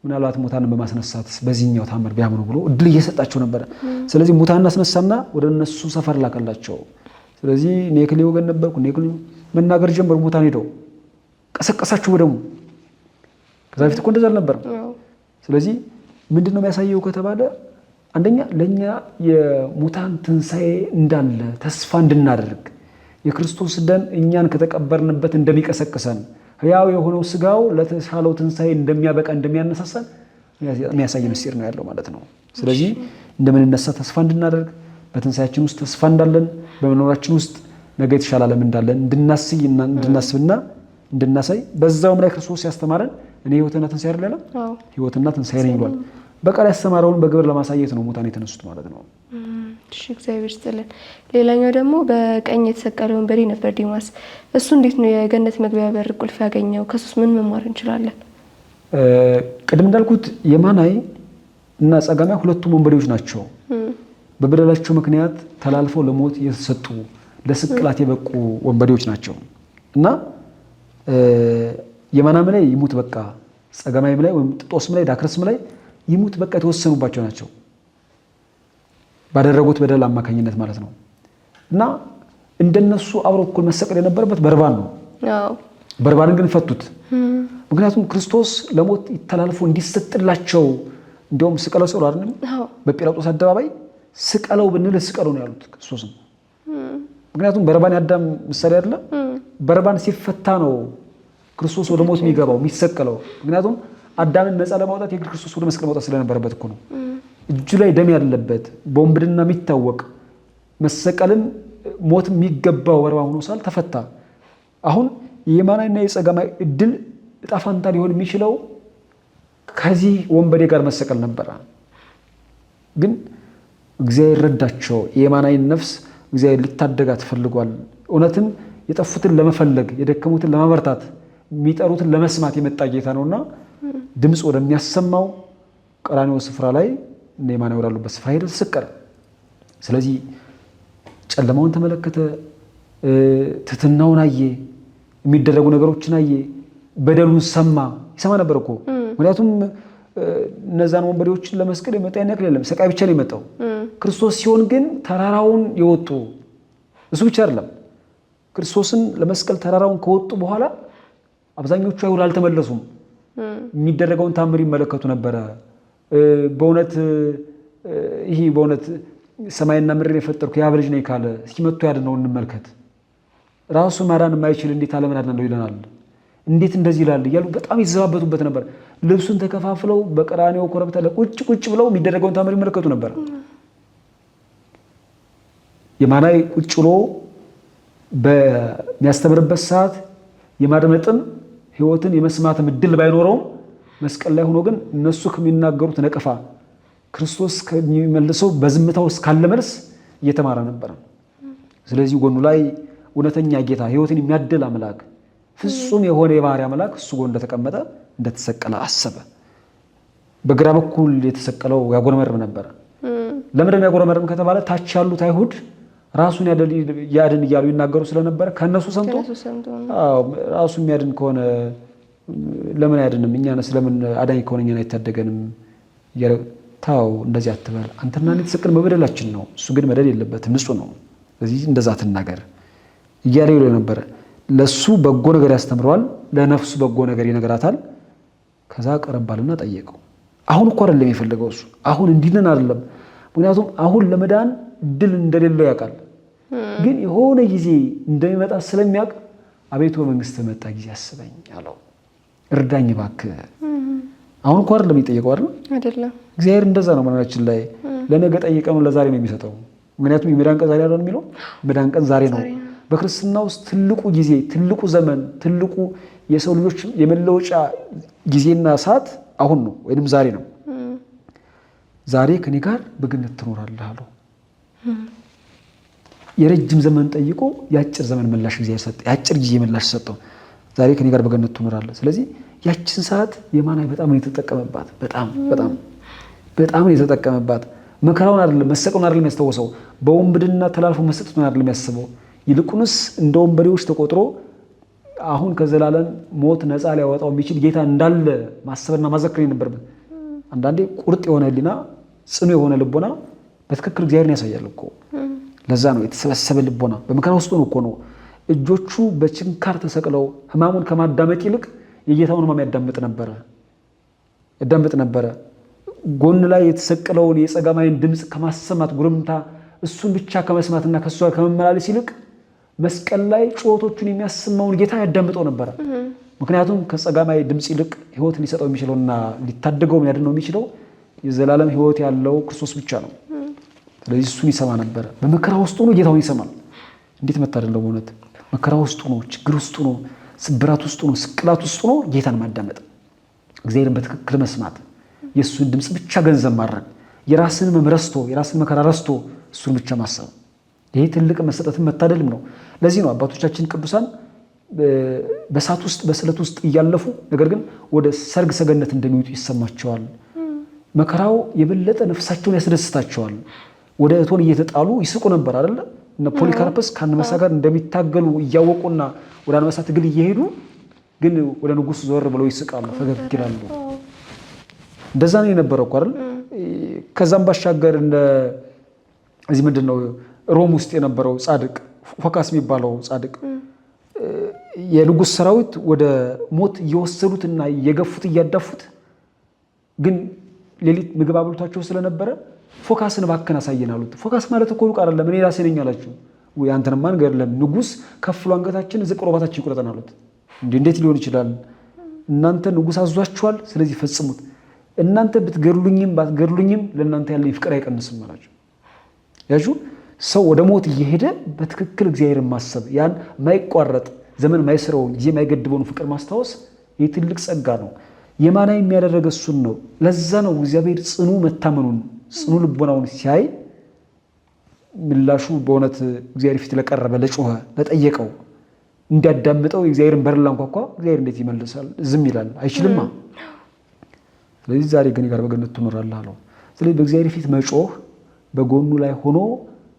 ምናልባት ሙታንን በማስነሳት በዚህኛው ታምር ቢያምኑ ብሎ እድል እየሰጣቸው ነበረ። ስለዚህ ሙታንን አስነሳና ወደ እነሱ ሰፈር ላከላቸው። ስለዚህ እኔ የክሌ ወገን ነበርኩ እኔ የክሌ መናገር ጀመሩ። ሙታን ሄደው ቀሰቀሳቸው ወደሙ። ከዛ በፊት እኮ እንደዛ አልነበረም። ስለዚህ ምንድን ነው የሚያሳየው ከተባለ አንደኛ ለእኛ የሙታን ትንሣኤ እንዳለ ተስፋ እንድናደርግ የክርስቶስ ደም እኛን ከተቀበርንበት እንደሚቀሰቅሰን ሕያው የሆነው ስጋው ለተሻለው ትንሣኤ እንደሚያበቃ እንደሚያነሳሳን የሚያሳይ ምስጢር ነው ያለው ማለት ነው። ስለዚህ እንደምንነሳ ተስፋ እንድናደርግ በትንሣኤያችን ውስጥ ተስፋ እንዳለን በመኖራችን ውስጥ ነገ የተሻለ ዓለም እንዳለን እንድናስብና እንድናሳይ በዛውም ላይ ክርስቶስ ያስተማረን እኔ ሕይወትና ትንሣኤ አይደለም ሕይወትና ትንሣኤ ነኝ ብሏል። በቃል ያስተማረውን በግብር ለማሳየት ነው ሙታን የተነሱት ማለት ነው። እሺ እግዚአብሔር ይስጥልን። ሌላኛው ደግሞ በቀኝ የተሰቀለ ወንበዴ ነበር ዲማስ። እሱ እንዴት ነው የገነት መግቢያ በር ቁልፍ ያገኘው? ከሱስ ምን መማር እንችላለን? ቅድም እንዳልኩት የማናይ እና ጸጋማይ ሁለቱም ወንበዴዎች ናቸው። በበደላቸው ምክንያት ተላልፈው ለሞት የተሰጡ ለስቅላት የበቁ ወንበዴዎች ናቸው እና የማናም ላይ ይሙት በቃ ጸጋማይም ላይ ወይም ጥጦስም ላይ ዳክረስም ላይ ይሙት በቃ የተወሰኑባቸው ናቸው ባደረጉት በደል አማካኝነት ማለት ነው። እና እንደነሱ አብሮ እኩል መሰቀል የነበረበት በርባን ነው። በርባንን ግን ፈቱት። ምክንያቱም ክርስቶስ ለሞት ተላልፎ እንዲሰጥላቸው እንደውም ስቀለው ሰው አይደለም በጲላጦስ አደባባይ ስቀለው ብንል ስቀለው ነው ያሉት ክርስቶስን። ምክንያቱም በርባን ያዳም ምሳሌ አይደለም። በርባን ሲፈታ ነው ክርስቶስ ወደ ሞት የሚገባው የሚሰቀለው። ምክንያቱም አዳምን ነፃ ለማውጣት የግድ ክርስቶስ ወደ መስቀል ማውጣት ስለነበረበት እኮ ነው። እጁ ላይ ደም ያለበት በወንብድና የሚታወቅ መሰቀልም ሞት የሚገባው በርባን ሆኖ ሳል ተፈታ። አሁን የማናይና የጸጋማይ እድል እጣ ፋንታ ሊሆን የሚችለው ከዚህ ወንበዴ ጋር መሰቀል ነበረ። ግን እግዚአብሔር ረዳቸው። የማናይን ነፍስ እግዚአብሔር ሊታደጋት ፈልጓል። እውነትም የጠፉትን ለመፈለግ የደከሙትን ለማበርታት የሚጠሩትን ለመስማት የመጣ ጌታ ነውና ድምፅ ወደሚያሰማው ቀራንዮ ስፍራ ላይ እነ የማናይ ወዳሉበት ስፍራ ሄደ፣ ተሰቀለ። ስለዚህ ጨለማውን ተመለከተ፣ ትሕትናውን አየ፣ የሚደረጉ ነገሮችን አየ፣ በደሉን ሰማ። ይሰማ ነበር እኮ ምክንያቱም እነዛን ወንበዴዎችን ለመስቀል የመጣ ያን ያክል የለም፣ ሰቃይ ብቻ ነው የመጣው። ክርስቶስ ሲሆን ግን ተራራውን የወጡ እሱ ብቻ አይደለም። ክርስቶስን ለመስቀል ተራራውን ከወጡ በኋላ አብዛኞቹ አይሁድ አልተመለሱም። የሚደረገውን ታምር ይመለከቱ ነበረ። በእውነት ይሄ በእውነት ሰማይና ምድርን የፈጠርኩ የአብ ልጅ ነኝ ካለ እስኪ መጥቶ ያድነው እንመልከት። ራሱ ማዳን የማይችል እንዴት ዓለምን አድናለሁ ይለናል? እንዴት እንደዚህ ይላል እያሉ በጣም ይዘባበቱበት ነበር። ልብሱን ተከፋፍለው በቀራንዮ ኮረብታ ቁጭ ብለው የሚደረገውን ታምር ይመለከቱ ነበር። የማናይ ቁጭ ብሎ በሚያስተምርበት ሰዓት የማድመጥም ሕይወትን የመስማትም እድል ባይኖረውም መስቀል ላይ ሆኖ ግን እነሱ ከሚናገሩት ነቀፋ ክርስቶስ ከሚመልሰው በዝምታው እስካለ መልስ እየተማረ ነበር። ስለዚህ ጎኑ ላይ እውነተኛ ጌታ ሕይወትን የሚያድል አምላክ ፍጹም የሆነ የባህሪ አምላክ እሱ ጎን እንደተቀመጠ እንደተሰቀለ አሰበ። በግራ በኩል የተሰቀለው ያጎረመርም ነበር። ለምን ያጎረመርም ከተባለ ታች ያሉት አይሁድ ራሱን ያድን እያሉ ይናገሩ ስለነበረ ከነሱ ሰምቶ ራሱ የሚያድን ከሆነ ለምን አያድንም? እኛንስ ለምን አዳኝ ከሆነ እኛን አይታደገንም? ታው እንደዚህ አትበል፣ አንተና እኔ የተሰቀልን በበደላችን ነው፣ እሱ ግን በደል የለበትም ንጹህ ነው። ስለዚህ እንደዛ ትናገር እያለ ይሉ ነበር። ለሱ በጎ ነገር ያስተምረዋል፣ ለነፍሱ በጎ ነገር ይነግራታል። ከዛ ቀረባልና ጠየቀው። አሁን እኮ አይደለም የፈለገው እሱ አሁን እንዲነን አይደለም። ምክንያቱም አሁን ለመዳን ድል እንደሌለው ያውቃል። ግን የሆነ ጊዜ እንደሚመጣ ስለሚያውቅ አቤቱ በመንግስት መጣ ጊዜ አስበኝ አለው። እርዳኝ እባክህ። አሁን እኮ አይደለም የጠየቀው አይደለም። እግዚአብሔር እንደዛ ነው። መናችን ላይ ለነገ ጠይቀው ለዛሬ ነው የሚሰጠው። ምክንያቱም የመዳን ቀን ዛሬ አይደለም የሚለው መዳን ቀን ዛሬ ነው። በክርስትና ውስጥ ትልቁ ጊዜ፣ ትልቁ ዘመን፣ ትልቁ የሰው ልጆች የመለወጫ ጊዜና ሰዓት አሁን ነው ወይንም ዛሬ ነው። ዛሬ ከኔ ጋር በገነት ትኖራለህ አለው። የረጅም ዘመን ጠይቆ የአጭር ዘመን ምላሽ እግዚአብሔር ሰጠ። የአጭር ጊዜ ምላሽ ሰጠው። ዛሬ ከኔ ጋር በገነት ትኖራለህ። ስለዚህ ያችን ሰዓት የማናዊ በጣም ነው የተጠቀመባት። በጣም ነው የተጠቀመባት። መከራውን አይደለም መሰቀሉን አይደለም ያስታወሰው። በወንብድና ተላልፎ መሰጠቱን አይደለም ያስበው። ይልቁንስ እንደ ወንበዴዎች ተቆጥሮ አሁን ከዘላለም ሞት ነፃ ሊያወጣው የሚችል ጌታ እንዳለ ማሰብና ማዘከር የነበረበት። አንዳንዴ ቁርጥ የሆነ ሕሊና ጽኑ የሆነ ልቦና በትክክል እግዚአብሔርን ያሳያል እኮ። ለዛ ነው የተሰበሰበ ልቦና በመከራ ውስጥ ነው እኮ ነው። እጆቹ በችንካር ተሰቅለው ሕማሙን ከማዳመጥ ይልቅ የጌታውን ሕማም ያዳምጥ ነበረ። ጎን ላይ የተሰቀለውን የጸጋማይን ድምፅ ከማሰማት ጉርምታ እሱን ብቻ ከመስማትና ከሱ ጋር ከመመላለስ ይልቅ መስቀል ላይ ጩኸቶቹን የሚያሰማውን ጌታ ያዳምጠው ነበረ። ምክንያቱም ከጸጋማይ ድምፅ ይልቅ ሕይወት ሊሰጠው የሚችለውና ሊታደገው ሊያድነው የሚችለው የዘላለም ሕይወት ያለው ክርስቶስ ብቻ ነው። ስለዚህ እሱን ይሰማ ነበረ። በመከራ ውስጥ ሆኖ ጌታውን ይሰማል። እንዴት መታደል ነው በእውነት! መከራ ውስጥ ሆኖ፣ ችግር ውስጥ ሆኖ፣ ስብራት ውስጥ ሆኖ፣ ስቅላት ውስጥ ሆኖ ጌታን ማዳመጥ፣ እግዚአብሔርን በትክክል መስማት፣ የእሱን ድምፅ ብቻ ገንዘብ ማድረግ፣ የራስን ሕመም ረስቶ የራስን መከራ ረስቶ እሱን ብቻ ማሰብ፣ ይሄ ትልቅ መሰጠትን መታደልም ነው። ለዚህ ነው አባቶቻችን ቅዱሳን በእሳት ውስጥ በስለት ውስጥ እያለፉ ነገር ግን ወደ ሰርግ ሰገነት እንደሚወጡ ይሰማቸዋል። መከራው የበለጠ ነፍሳቸውን ያስደስታቸዋል። ወደ እቶን እየተጣሉ ይስቁ ነበር አይደለ? እነ ፖሊካርፐስ ከአንበሳ ጋር እንደሚታገሉ እያወቁና ወደ አንበሳ ትግል እየሄዱ ግን ወደ ንጉሥ ዞር ብለው ይስቃሉ፣ ፈገግ ይላሉ። እንደዛ ነው የነበረው እኮ አይደል? ከዛም ባሻገር እዚህ ምንድን ነው ሮም ውስጥ የነበረው ጻድቅ ፎካስ የሚባለው ጻድቅ የንጉሥ ሰራዊት ወደ ሞት እየወሰዱትና እየገፉት እያዳፉት፣ ግን ሌሊት ምግብ አብልቷቸው ስለነበረ ፎካስን እባክህን አሳየን አሉት። ፎካስ ማለት እኮ ሩቅ አይደለም፣ እኔ ራሴ ነኝ አላችሁ። ወይ አንተንማ ንገርልን፣ ንጉሥ ከፍሎ አንገታችን ዝቅ ሮባታችን ይቁረጠን አሉት። እንዴት ሊሆን ይችላል? እናንተ ንጉሥ አዟችኋል፣ ስለዚህ ፈጽሙት። እናንተ ብትገድሉኝም ባትገድሉኝም ለእናንተ ያለኝ ፍቅር አይቀንስም አላቸው። ያጁ ሰው ወደ ሞት እየሄደ በትክክል እግዚአብሔርን ማሰብ፣ ያን ማይቋረጥ ዘመን ማይስረውን ጊዜ ማይገድበውን ፍቅር ማስታወስ ይህ ትልቅ ጸጋ ነው። የማናዊ የሚያደረገ እሱን ነው። ለዛ ነው እግዚአብሔር ጽኑ መታመኑን ጽኑ ልቦናውን ሲያይ ምላሹ በእውነት እግዚአብሔር ፊት ለቀረበ ለጮኸ ለጠየቀው እንዲያዳምጠው የእግዚአብሔርን በር ላንኳኳ እግዚአብሔር እንዴት ይመልሳል? ዝም ይላል? አይችልማ። ስለዚህ ዛሬ ግን ጋር በገነት ትኖራለህ አለው። ስለዚህ በእግዚአብሔር ፊት መጮህ፣ በጎኑ ላይ ሆኖ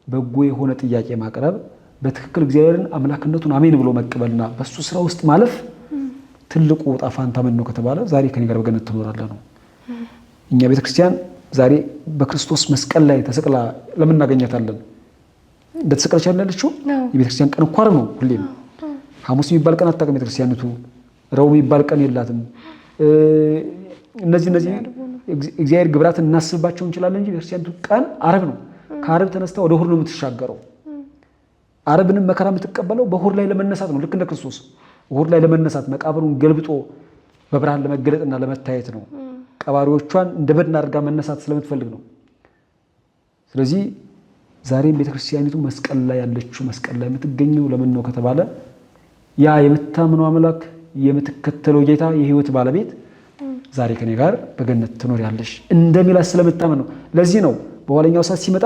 በጎ የሆነ ጥያቄ ማቅረብ፣ በትክክል እግዚአብሔርን አምላክነቱን አሜን ብሎ መቀበልና በሱ ስራ ውስጥ ማለፍ ትልቁ ዕጣ ፈንታ ምን ነው ከተባለ ዛሬ ከኔ ጋር በገነት ትኖራለህ ነው። እኛ ቤተክርስቲያን ዛሬ በክርስቶስ መስቀል ላይ ተሰቅላ ለምን እናገኛታለን? እንደተሰቀለች ያለችው የቤተክርስቲያን ቀን እኮ ነው። ሁሌም ሐሙስ የሚባል ቀን አታውቅም ቤተክርስቲያኒቱ። ረቡዕ የሚባል ቀን የላትም። እነዚህ እግዚአብሔር ግብራትን እናስብባቸው እንችላለን እንጂ ቤተክርስቲያኒቱ ቀን ዓርብ ነው። ከዓርብ ተነስታ ወደ እሑድ ነው የምትሻገረው። ዓርብንም መከራ የምትቀበለው በእሑድ ላይ ለመነሳት ነው። ልክ እንደ ክርስቶስ እሑድ ላይ ለመነሳት መቃብሩን ገልብጦ በብርሃን ለመገለጥና ለመታየት ነው። ቀባሪዎቿን እንደ በድን አድርጋ መነሳት ስለምትፈልግ ነው። ስለዚህ ዛሬም ቤተክርስቲያኒቱ መስቀል ላይ ያለችው መስቀል ላይ የምትገኘው ለምን ነው ከተባለ ያ የምታምነው አምላክ የምትከተለው ጌታ የሕይወት ባለቤት ዛሬ ከኔ ጋር በገነት ትኖሪያለሽ እንደሚላት ስለምታመን ነው። ለዚህ ነው በኋለኛው ሰዓት ሲመጣ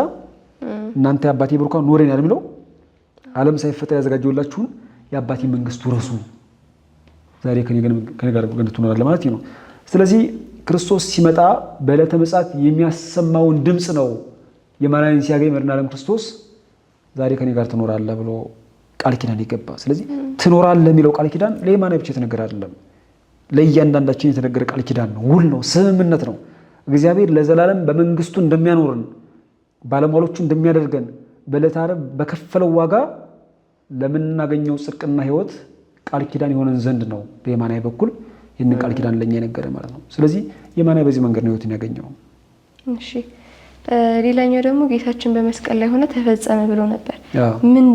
እናንተ የአባቴ ብሩካን ኖሬን ያልምለው ዓለም ሳይፈጠር ያዘጋጀውላችሁን የአባቴ መንግስት ውረሱ፣ ዛሬ ከኔ ጋር በገነት ትኖራለህ ማለት ነው። ስለዚህ ክርስቶስ ሲመጣ በዕለተ ምጽአት የሚያሰማውን ድምፅ ነው የማናዊን ሲያገኝ መድኃኔ ዓለም ክርስቶስ ዛሬ ከኔ ጋር ትኖራለህ ብሎ ቃል ኪዳን ይገባ። ስለዚህ ትኖራለህ የሚለው ቃል ኪዳን ለየማናዊ ብቻ የተነገረ አይደለም፣ ለእያንዳንዳችን የተነገረ ቃል ኪዳን ነው። ውል ነው፣ ስምምነት ነው። እግዚአብሔር ለዘላለም በመንግስቱ እንደሚያኖርን ባለሟሎቹ እንደሚያደርገን በዕለተ ዓርብ በከፈለው ዋጋ ለምናገኘው ጽድቅና ሕይወት ቃል ኪዳን የሆነን ዘንድ ነው በየማናዊ በኩል ይህንን ቃል ኪዳን ለኛ የነገረ ማለት ነው። ስለዚህ የማናዊ በዚህ መንገድ ነው ሕይወትን ያገኘው። እሺ ሌላኛው ደግሞ ጌታችን በመስቀል ላይ ሆነ ተፈጸመ ብሎ ነበር።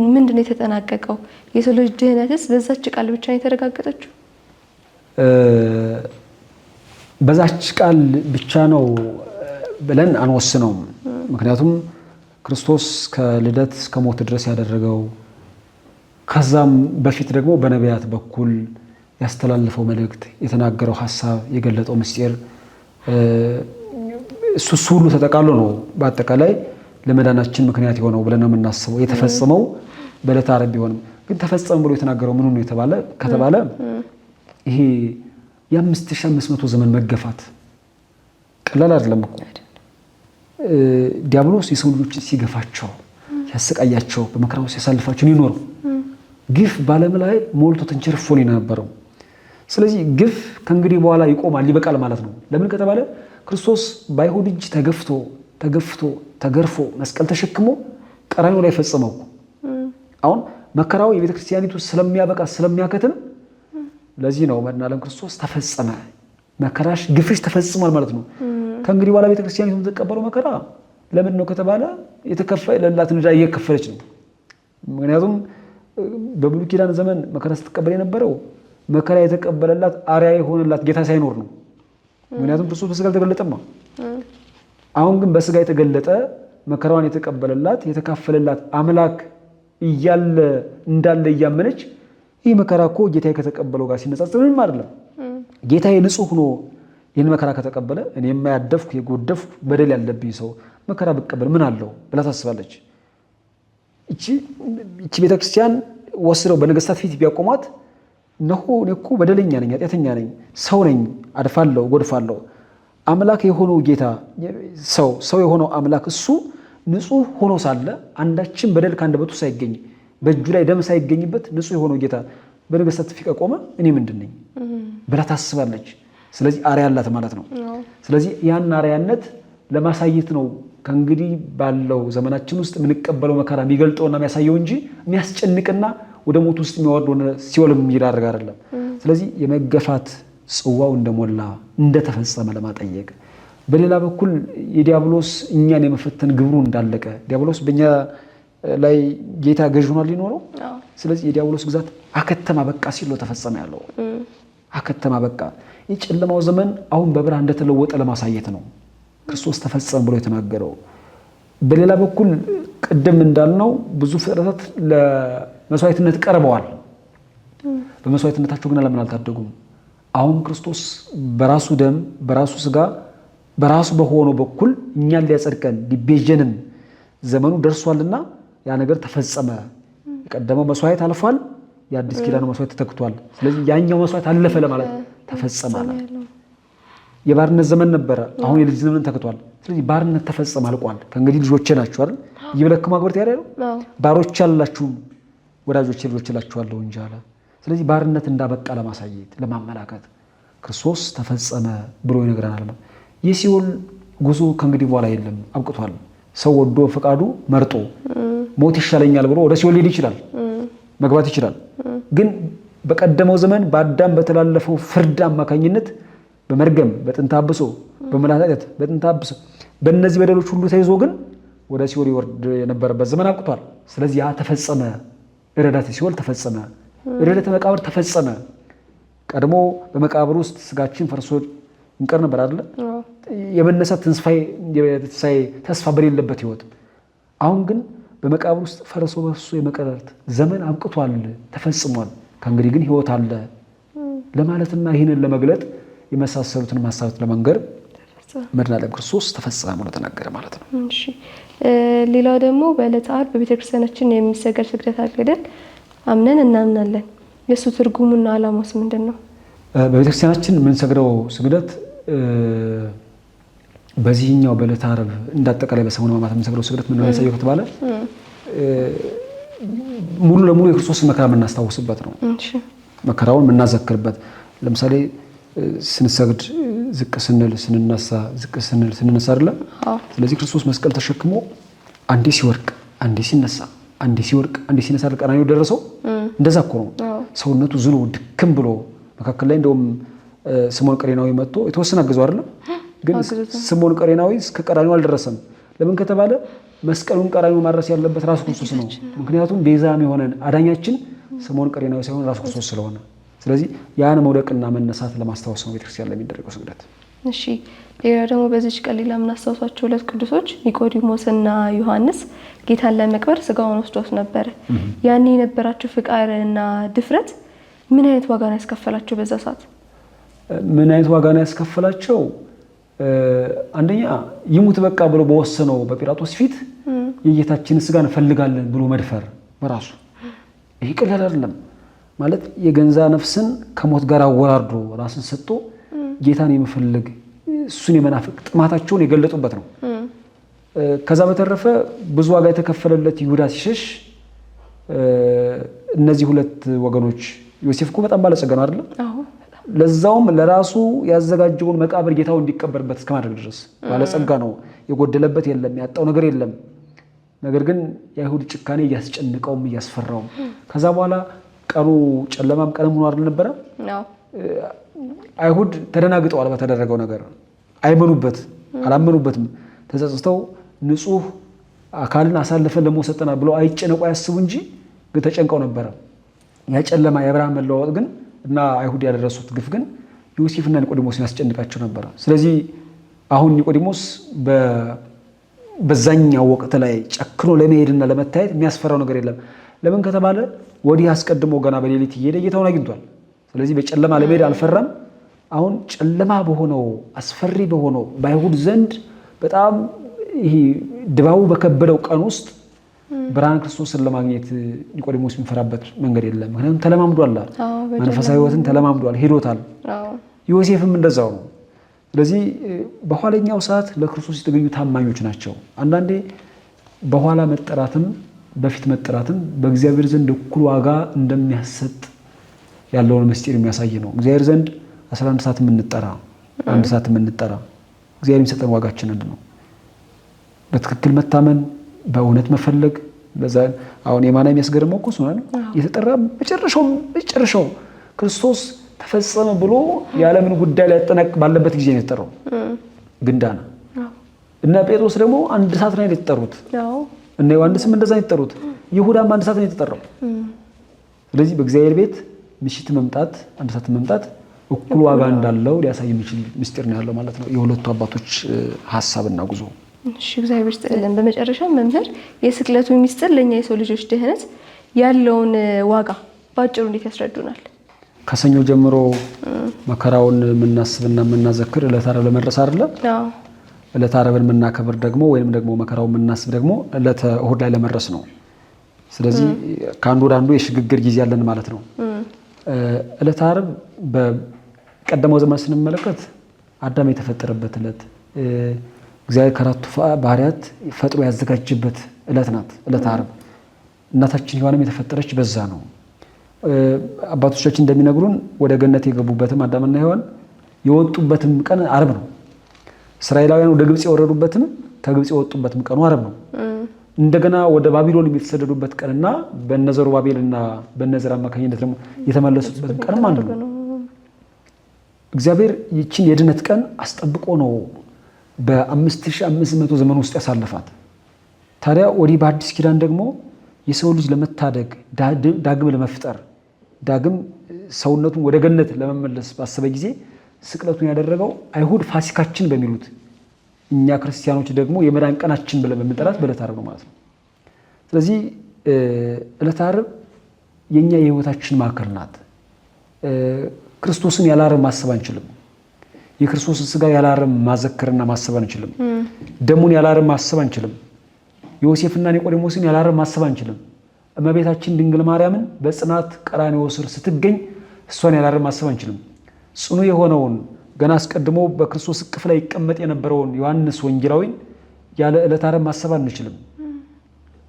ምንድን ነው የተጠናቀቀው? የሰው ልጅ ድህነትስ በዛች ቃል ብቻ ነው የተረጋገጠችው? በዛች ቃል ብቻ ነው ብለን አንወስነውም። ምክንያቱም ክርስቶስ ከልደት እስከ ሞት ድረስ ያደረገው ከዛም በፊት ደግሞ በነቢያት በኩል ያስተላልፈው መልእክት፣ የተናገረው ሐሳብ፣ የገለጠው ምስጢር እሱ ሁሉ ተጠቃሎ ነው በአጠቃላይ ለመዳናችን ምክንያት የሆነው ብለን ነው የምናስበው። የተፈጸመው በዕለተ ዓርብ ቢሆንም ግን ተፈጸመ ብሎ የተናገረው ምን ነው የተባለ ከተባለ ይሄ የ5500 ዘመን መገፋት ቀላል አይደለም እኮ። ዲያብሎስ የሰው ልጆች ሲገፋቸው ሲያሰቃያቸው በመከራው ሲያሳልፋቸው ይኖር ግፍ በዓለም ላይ ሞልቶ ተንቸርፎ ነው የነበረው። ስለዚህ ግፍ ከእንግዲህ በኋላ ይቆማል ይበቃል ማለት ነው። ለምን ከተባለ ክርስቶስ በአይሁድ እጅ ተገፍቶ ተገርፎ መስቀል ተሸክሞ ቀራንዮ ላይ ፈጸመው። አሁን መከራው የቤተ ክርስቲያኒቱ ስለሚያበቃ ስለሚያከትም ለዚህ ነው መድኃኔ ዓለም ክርስቶስ ተፈጸመ፣ መከራሽ ግፍሽ ተፈጽሟል ማለት ነው። ከእንግዲህ በኋላ ቤተ ክርስቲያኒቱ የምትቀበለው መከራ ለምን ነው ከተባለ የተከፈለላትን ዕዳ እየከፈለች ነው። ምክንያቱም በብሉይ ኪዳን ዘመን መከራ ስትቀበል የነበረው መከራ የተቀበለላት አርያ የሆነላት ጌታ ሳይኖር ነው። ምክንያቱም ክርስቶስ በስጋ አልተገለጠም ነው። አሁን ግን በስጋ የተገለጠ መከራዋን የተቀበለላት የተካፈለላት አምላክ እያለ እንዳለ እያመነች ይህ መከራ እኮ ጌታዬ ከተቀበለው ጋር ሲነጻጸር ምንም አይደለም፣ ጌታዬ ንጹሕ ሆኖ ይህን መከራ ከተቀበለ እኔ የማያደፍኩ የጎደፍኩ በደል ያለብኝ ሰው መከራ ብቀበል ምን አለው ብላ ታስባለች። እቺ ቤተክርስቲያን ወስደው በነገስታት ፊት ቢያቆሟት እነሆ እኔ እኮ በደለኛ ነኝ፣ ኃጢአተኛ ነኝ፣ ሰው ነኝ፣ አድፋለሁ፣ ጎድፋለሁ። አምላክ የሆነው ጌታ ሰው የሆነው አምላክ እሱ ንጹሕ ሆኖ ሳለ አንዳችን በደል ከአንደበቱ ሳይገኝ በእጁ ላይ ደም ሳይገኝበት ንጹሕ የሆነው ጌታ በነገስታት ፊት ከቆመ እኔ ምንድን ነኝ ብላ ታስባለች። ስለዚህ አርያ አላት ማለት ነው። ስለዚህ ያን አርያነት ለማሳየት ነው ከእንግዲህ ባለው ዘመናችን ውስጥ የምንቀበለው መከራ የሚገልጠውና የሚያሳየው እንጂ የሚያስጨንቅና ወደ ሞት ውስጥ የሚወርድ ሆነ ሲኦል የሚዳርግ አይደለም። ስለዚህ የመገፋት ጽዋው እንደሞላ እንደተፈጸመ ለማጠየቅ፣ በሌላ በኩል የዲያብሎስ እኛን የመፈተን ግብሩ እንዳለቀ፣ ዲያብሎስ በእኛ ላይ ጌታ ገዥ ሆኗል ሊኖረው። ስለዚህ የዲያብሎስ ግዛት አከተማ በቃ ሲል ተፈጸመ ያለው አከተማ በቃ። የጨለማው ዘመን አሁን በብርሃን እንደተለወጠ ለማሳየት ነው ክርስቶስ ተፈጸመ ብሎ የተናገረው። በሌላ በኩል ቅድም እንዳልነው ብዙ ፍጥረታት ለመስዋዕትነት ቀርበዋል። በመስዋዕትነታቸው ግን ለምን አልታደጉም? አሁን ክርስቶስ በራሱ ደም በራሱ ስጋ በራሱ በሆነው በኩል እኛን ሊያጸድቀን ሊቤዠንም ዘመኑ ደርሷልና ያ ነገር ተፈጸመ። የቀደመው መስዋዕት አልፏል፣ የአዲስ ኪዳኑ መስዋዕት ተተክቷል። ስለዚህ ያኛው መስዋዕት አለፈ ለማለት ተፈጸመ። የባርነት ዘመን ነበረ፣ አሁን የልጅ ዘመን ተክቷል። ስለዚህ ባርነት ተፈጸመ አልቋል። ከእንግዲህ ልጆቼ ናችሁ አይደል? ይብለክሙ አግብርት ያለው ባሮች ያላችሁ ወዳጆቼ ልጆች እላችኋለሁ እንጂ አለ። ስለዚህ ባርነት እንዳበቃ ለማሳየት ለማመላከት ክርስቶስ ተፈጸመ ብሎ ይነግረናል። የሲኦል ጉዞ ከእንግዲህ በኋላ የለም፣ አብቅቷል። ሰው ወዶ ፈቃዱ መርጦ ሞት ይሻለኛል ብሎ ወደ ሲኦል ሊሄድ ይችላል፣ መግባት ይችላል። ግን በቀደመው ዘመን በአዳም በተላለፈው ፍርድ አማካኝነት በመርገም በጥንተ አብሶ በመላእክት ኃጢአት በጥንተ አብሶ በእነዚህ በደሎች ሁሉ ተይዞ ግን ወደ ሲኦል ይወርድ የነበረበት ዘመን አብቅቷል። ስለዚህ ያ ተፈጸመ። እረዳተ ሲኦል ተፈጸመ። እረዳተ መቃብር ተፈጸመ። ቀድሞ በመቃብር ውስጥ ስጋችን ፈርሶ እንቀር ነበር አይደል? የመነሳት ትንሣኤ ተስፋ በሌለበት ህይወት። አሁን ግን በመቃብር ውስጥ ፈርሶ በርሶ የመቀረት ዘመን አብቅቷል፣ ተፈጽሟል። ከእንግዲህ ግን ህይወት አለ ለማለትና ይህንን ለመግለጥ የመሳሰሉትን ሐሳባት ለመንገር መድኃኔ ዓለም ክርስቶስ ተፈጸመ ብሎ ተናገረ ማለት ነው። እሺ ሌላው ደግሞ በዕለተ ዓርብ በቤተክርስቲያናችን የሚሰገድ ስግደት አለ አይደል? አምነን እናምናለን። የሱ ትርጉሙና ዓላማውስ ምንድነው? በቤተክርስቲያናችን የምንሰግደው ስግደት በዚህኛው በዕለተ ዓርብ እንዳጠቃላይ በሰሙነ ሕማማት የምንሰግደው ስግደት ምን ነው ያሳየው ከተባለ ሙሉ ለሙሉ የክርስቶስን መከራ የምናስታውስበት ነው። መከራውን የምናዘክርበት። ለምሳሌ ስንሰግድ ዝቅ ስንል ስንነሳ፣ ዝቅ ስንል ስንነሳ አይደለ? ስለዚህ ክርስቶስ መስቀል ተሸክሞ አንዴ ሲወርቅ አንዴ ሲነሳ፣ አንዴ ሲወርቅ አንዴ ሲነሳ ቀራንዮ ደረሰው። እንደዛ እኮ ነው። ሰውነቱ ዝሎ ድክም ብሎ መካከል ላይ እንደውም ስምዖን ቀሬናዊ መጥቶ የተወሰነ አገዘው አይደለም? ግን ስምዖን ቀሬናዊ እስከ ቀራንዮ አልደረሰም። ለምን ከተባለ መስቀሉን ቀራንዮ ማድረስ ያለበት ራሱ ክርስቶስ ነው። ምክንያቱም ቤዛም የሆነን አዳኛችን ስምዖን ቀሬናዊ ሳይሆን ራሱ ክርስቶስ ስለሆነ፣ ስለዚህ ያን መውደቅና መነሳት ለማስታወስ ነው ቤተክርስቲያን ላይ የሚደረገው ስግደት። እሺ ሌላ ደግሞ በዚች ቀን ሌላ የምናስታውሳቸው ሁለት ቅዱሶች ኒቆዲሞስና ዮሐንስ ጌታን ለመቅበር ስጋውን ወስዶት ነበረ። ያኔ የነበራቸው ፍቃርና ድፍረት ምን አይነት ዋጋ ነው ያስከፈላቸው? በዛ ሰዓት ምን አይነት ዋጋ ነው ያስከፈላቸው? አንደኛ ይሙት በቃ ብሎ በወሰነው በጲላጦስ ፊት የጌታችንን ስጋ እንፈልጋለን ብሎ መድፈር በራሱ ይሄ ቀላል አይደለም። ማለት የገንዛ ነፍስን ከሞት ጋር አወራርዶ ራስን ሰጥቶ ጌታን የመፈለግ እሱን የመናፍቅ ጥማታቸውን የገለጡበት ነው። ከዛ በተረፈ ብዙ ዋጋ የተከፈለለት ይሁዳ ሲሸሽ እነዚህ ሁለት ወገኖች ዮሴፍ እኮ በጣም ባለጸጋ ነው አይደል? ለዛውም ለራሱ ያዘጋጀውን መቃብር ጌታው እንዲቀበርበት እስከማድረግ ድረስ ባለጸጋ ነው። የጎደለበት የለም፣ ያጣው ነገር የለም። ነገር ግን የአይሁድ ጭካኔ እያስጨንቀውም እያስፈራውም ከዛ በኋላ ቀኑ ጨለማም ቀንም ሆኖ አይደል ነበረ? አይሁድ ተደናግጠዋል በተደረገው ነገር። አላመኑበትም። ተጸጽተው ንጹህ አካልን አሳልፈን ለመውሰጥና ብለው አይጨነቁ አያስቡ እንጂ ግን ተጨንቀው ነበረ። ያ ጨለማ የብርሃን መለዋወጥ ግን እና አይሁድ ያደረሱት ግፍ ግን ዮሴፍና ኒቆዲሞስን ያስጨንቃቸው ነበረ። ስለዚህ አሁን ኒቆዲሞስ በዛኛው ወቅት ላይ ጨክኖ ለመሄድና ለመታየት የሚያስፈራው ነገር የለም። ለምን ከተባለ ወዲህ አስቀድሞ ገና በሌሊት እየሄደ ጌታውን አግኝቷል። ስለዚህ በጨለማ ለመሄድ አልፈራም። አሁን ጨለማ በሆነው አስፈሪ በሆነው በአይሁድ ዘንድ በጣም ይሄ ድባቡ በከበደው ቀን ውስጥ ብርሃን ክርስቶስን ለማግኘት ኒቆዲሞስ የሚፈራበት መንገድ የለም። ምክንያቱም ተለማምዷል፣ መንፈሳዊ ሕይወትን ተለማምዷል፣ ሄዶታል። ዮሴፍም እንደዛው ነው። ስለዚህ በኋለኛው ሰዓት ለክርስቶስ የተገኙ ታማኞች ናቸው። አንዳንዴ በኋላ መጠራትም በፊት መጠራትም በእግዚአብሔር ዘንድ እኩል ዋጋ እንደሚያሰጥ ያለውን ምስጢር የሚያሳይ ነው። እግዚአብሔር ዘንድ 11 ሰዓት የምንጠራ 1 ሰዓት የምንጠራ እግዚአብሔር የሚሰጠን ዋጋችን አንድ ነው። በትክክል መታመን፣ በእውነት መፈለግ። ለዛ አሁን የማና የሚያስገርመው እኮ ነው የተጠራ መጨረሻው ክርስቶስ ተፈጸመ ብሎ የዓለምን ጉዳይ ላይ ያጠናቅቅ ባለበት ጊዜ ነው የተጠራው። ግንዳና እና ጴጥሮስ ደግሞ 1 ሰዓት ነው የተጠሩት። እና ዮሐንስም እንደዛ ነው የተጠሩት። ይሁዳም 1 ሰዓት ነው የተጠራው። ስለዚህ በእግዚአብሔር ቤት ምሽት መምጣት 1 ሰዓት መምጣት እኩል ዋጋ እንዳለው ሊያሳይ የሚችል ምስጢር ነው ያለው ማለት ነው የሁለቱ አባቶች ሐሳብና ጉዞ። እሺ እግዚአብሔር ይስጥልን። በመጨረሻ መምህር የስቅለቱ ምስጢር ለኛ የሰው ልጆች ድህነት ያለውን ዋጋ ባጭሩ እንዴት ያስረዱናል? ከሰኞ ጀምሮ መከራውን የምናስብና የምናዘክር ዕለተ ዓርብ ለመድረስ አይደለ? ዕለተ ዓርብን የምናከብር ደግሞ ወይም ደግሞ መከራውን የምናስብ ደግሞ ዕለተ እሁድ ላይ ለመድረስ ነው። ስለዚህ ከአንዱ ወደ አንዱ የሽግግር ጊዜ ያለን ማለት ነው። ዕለተ ዓርብ በቀደመው ዘመን ስንመለከት አዳም የተፈጠረበት ዕለት፣ እግዚአብሔር ከአራቱ ባህሪያት ፈጥሮ ያዘጋጀበት ዕለት ናት ዕለተ ዓርብ። እናታችን ሔዋንም የተፈጠረች በዛ ነው። አባቶቻችን እንደሚነግሩን ወደ ገነት የገቡበትም አዳምና ሔዋን የወጡበትም ቀን ዓርብ ነው። እስራኤላውያን ወደ ግብጽ የወረዱበትም ከግብጽ የወጡበትም ቀኑ ዓርብ ነው። እንደገና ወደ ባቢሎን የተሰደዱበት ቀንና በነዘሩባቤልና በነዘር አማካኝነት ደግሞ የተመለሱበት ቀንም አንድ ነው። እግዚአብሔር ይችን የድነት ቀን አስጠብቆ ነው በ5500 ዘመን ውስጥ ያሳለፋት። ታዲያ ወዲህ በአዲስ ኪዳን ደግሞ የሰው ልጅ ለመታደግ ዳግም ለመፍጠር ዳግም ሰውነቱን ወደ ገነት ለመመለስ ባሰበ ጊዜ ስቅለቱን ያደረገው አይሁድ ፋሲካችን በሚሉት እኛ ክርስቲያኖች ደግሞ የመዳን ቀናችን ብለን በምንጠራት በዕለተ ዓርብ ነው ማለት ነው። ስለዚህ ዕለተ ዓርብ የኛ የህይወታችን ማዕከል ናት። ክርስቶስን ያለ ዓርብ ማሰብ አንችልም። የክርስቶስን ሥጋ ያለ አረም ማዘከርና ማሰብ አንችልም። ደሙን ያለ አረም ማሰብ አንችልም። ዮሴፍና ኒቆዲሞስን ያለ አረም ማሰብ አንችልም። እመቤታችን ድንግል ማርያምን በጽናት ቀራንዮ ስር ስትገኝ እሷን ያለ አረም ማሰብ አንችልም። ጽኑ የሆነውን ገና አስቀድሞ በክርስቶስ እቅፍ ላይ ይቀመጥ የነበረውን ዮሐንስ ወንጌላዊን ያለ ዕለተ ዓርብ ማሰብ አንችልም።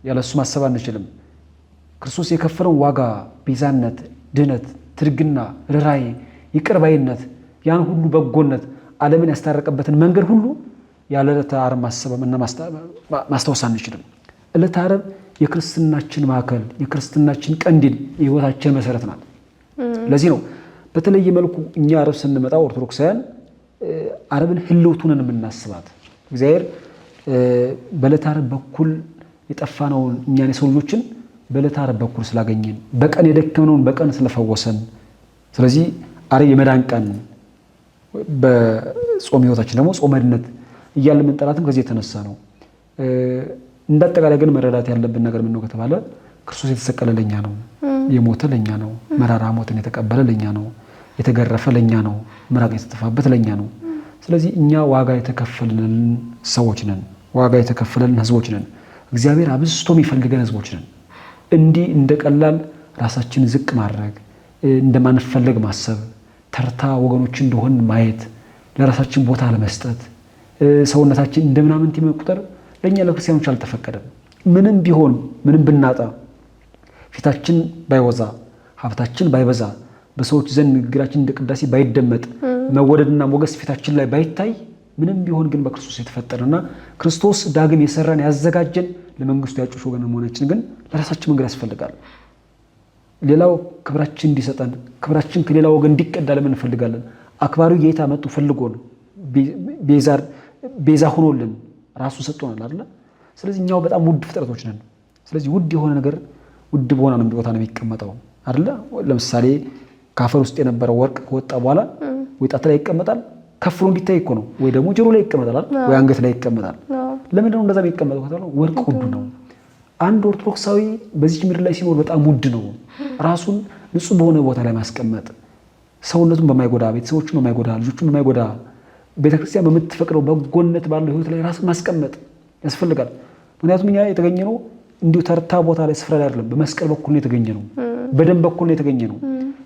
ያለ እሱ ማሰብ አንችልም። ክርስቶስ የከፈለው ዋጋ፣ ቤዛነት፣ ድህነት፣ ትርግና፣ ርኅራኄ፣ ይቅር ባይነት፣ ያን ሁሉ በጎነት፣ ዓለምን ያስታረቀበትን መንገድ ሁሉ ያለ ዕለተ ዓርብ ማሰብና ማስታወስ አንችልም። ዕለተ ዓርብ የክርስትናችን ማዕከል፣ የክርስትናችን ቀንዲል፣ የሕይወታችን መሰረት ናት። ለዚህ ነው በተለየ መልኩ እኛ ዓርብ ስንመጣ ኦርቶዶክሳውያን ዓርብን ህልውቱንን የምናስባት። እግዚአብሔር በዕለተ ዓርብ በኩል የጠፋነውን እኛን የሰው ልጆችን በዕለተ ዓርብ በኩል ስላገኘን፣ በቀን የደከምነውን በቀን ስለፈወሰን፣ ስለዚህ ዓርብ የመዳን ቀን፣ በጾም ሕይወታችን ደግሞ ጾመ ድነት እያለ የምንጠራትም ከዚህ የተነሳ ነው። እንዳጠቃላይ ግን መረዳት ያለብን ነገር ምን ነው ከተባለ ክርስቶስ የተሰቀለ ለኛ ነው፣ የሞተ ለኛ ነው፣ መራራ ሞትን የተቀበለ ለኛ ነው፣ የተገረፈ ለኛ ነው፣ ምራቅ የተተፋበት ለኛ ነው። ስለዚህ እኛ ዋጋ የተከፈለን ሰዎች ነን፣ ዋጋ የተከፈለን ህዝቦች ነን። እግዚአብሔር አብዝቶ የሚፈልገን ህዝቦች ነን። እንዲህ እንደቀላል ራሳችን ዝቅ ማድረግ፣ እንደማንፈለግ ማሰብ፣ ተርታ ወገኖች እንደሆን ማየት፣ ለራሳችን ቦታ ለመስጠት፣ ሰውነታችን እንደምናምንት መቁጠር ለኛ ለክርስቲያኖች አልተፈቀደም። ምንም ቢሆን ምንም ብናጣ፣ ፊታችን ባይወዛ፣ ሀብታችን ባይበዛ፣ በሰዎች ዘንድ ንግግራችን እንደ ቅዳሴ ባይደመጥ፣ መወደድና ሞገስ ፊታችን ላይ ባይታይ፣ ምንም ቢሆን ግን በክርስቶስ የተፈጠረና ክርስቶስ ዳግም የሰራን ያዘጋጀን ለመንግስቱ ያጩሽ ወገን መሆናችን ግን ለራሳችን መንገድ ያስፈልጋል። ሌላው ክብራችን እንዲሰጠን፣ ክብራችን ከሌላ ወገን እንዲቀዳ ለምን እንፈልጋለን? አክባሪው ጌታ መጥቶ ፈልጎን ቤዛ ሆኖልን ራሱ ሰጥቶናል አይደል? ስለዚህ እኛው በጣም ውድ ፍጥረቶች ነን። ስለዚህ ውድ የሆነ ነገር ውድ በሆነ ቦታ ነው የሚቀመጠው አይደል? ለምሳሌ ካፈር ውስጥ የነበረው ወርቅ ከወጣ በኋላ ወይ ጣት ላይ ይቀመጣል፣ ከፍሎ እንዲታይ እኮ ነው። ወይ ደግሞ ጆሮ ላይ ይቀመጣል አይደል? ወይ አንገት ላይ ይቀመጣል። ለምንድን ነው እንደዛ የሚቀመጠው ከተባለ ወርቅ ውድ ነው። አንድ ኦርቶዶክሳዊ በዚህ ምድር ላይ ሲኖር በጣም ውድ ነው። ራሱን ንጹህ በሆነ ቦታ ላይ ማስቀመጥ፣ ሰውነቱን በማይጎዳ፣ ቤተሰቦቹን በማይጎዳ፣ ልጆቹን በማይጎዳ፣ ቤተክርስቲያን በምትፈቅደው በጎነት ባለው ህይወት ላይ ራስን ማስቀመጥ ያስፈልጋል። ምክንያቱም እኛ የተገኘ ነው እንዲሁ ተርታ ቦታ ላይ ስፍራ ላይ አይደለም። በመስቀል በኩል ነው የተገኘ ነው። በደም በኩል ነው የተገኘ ነው።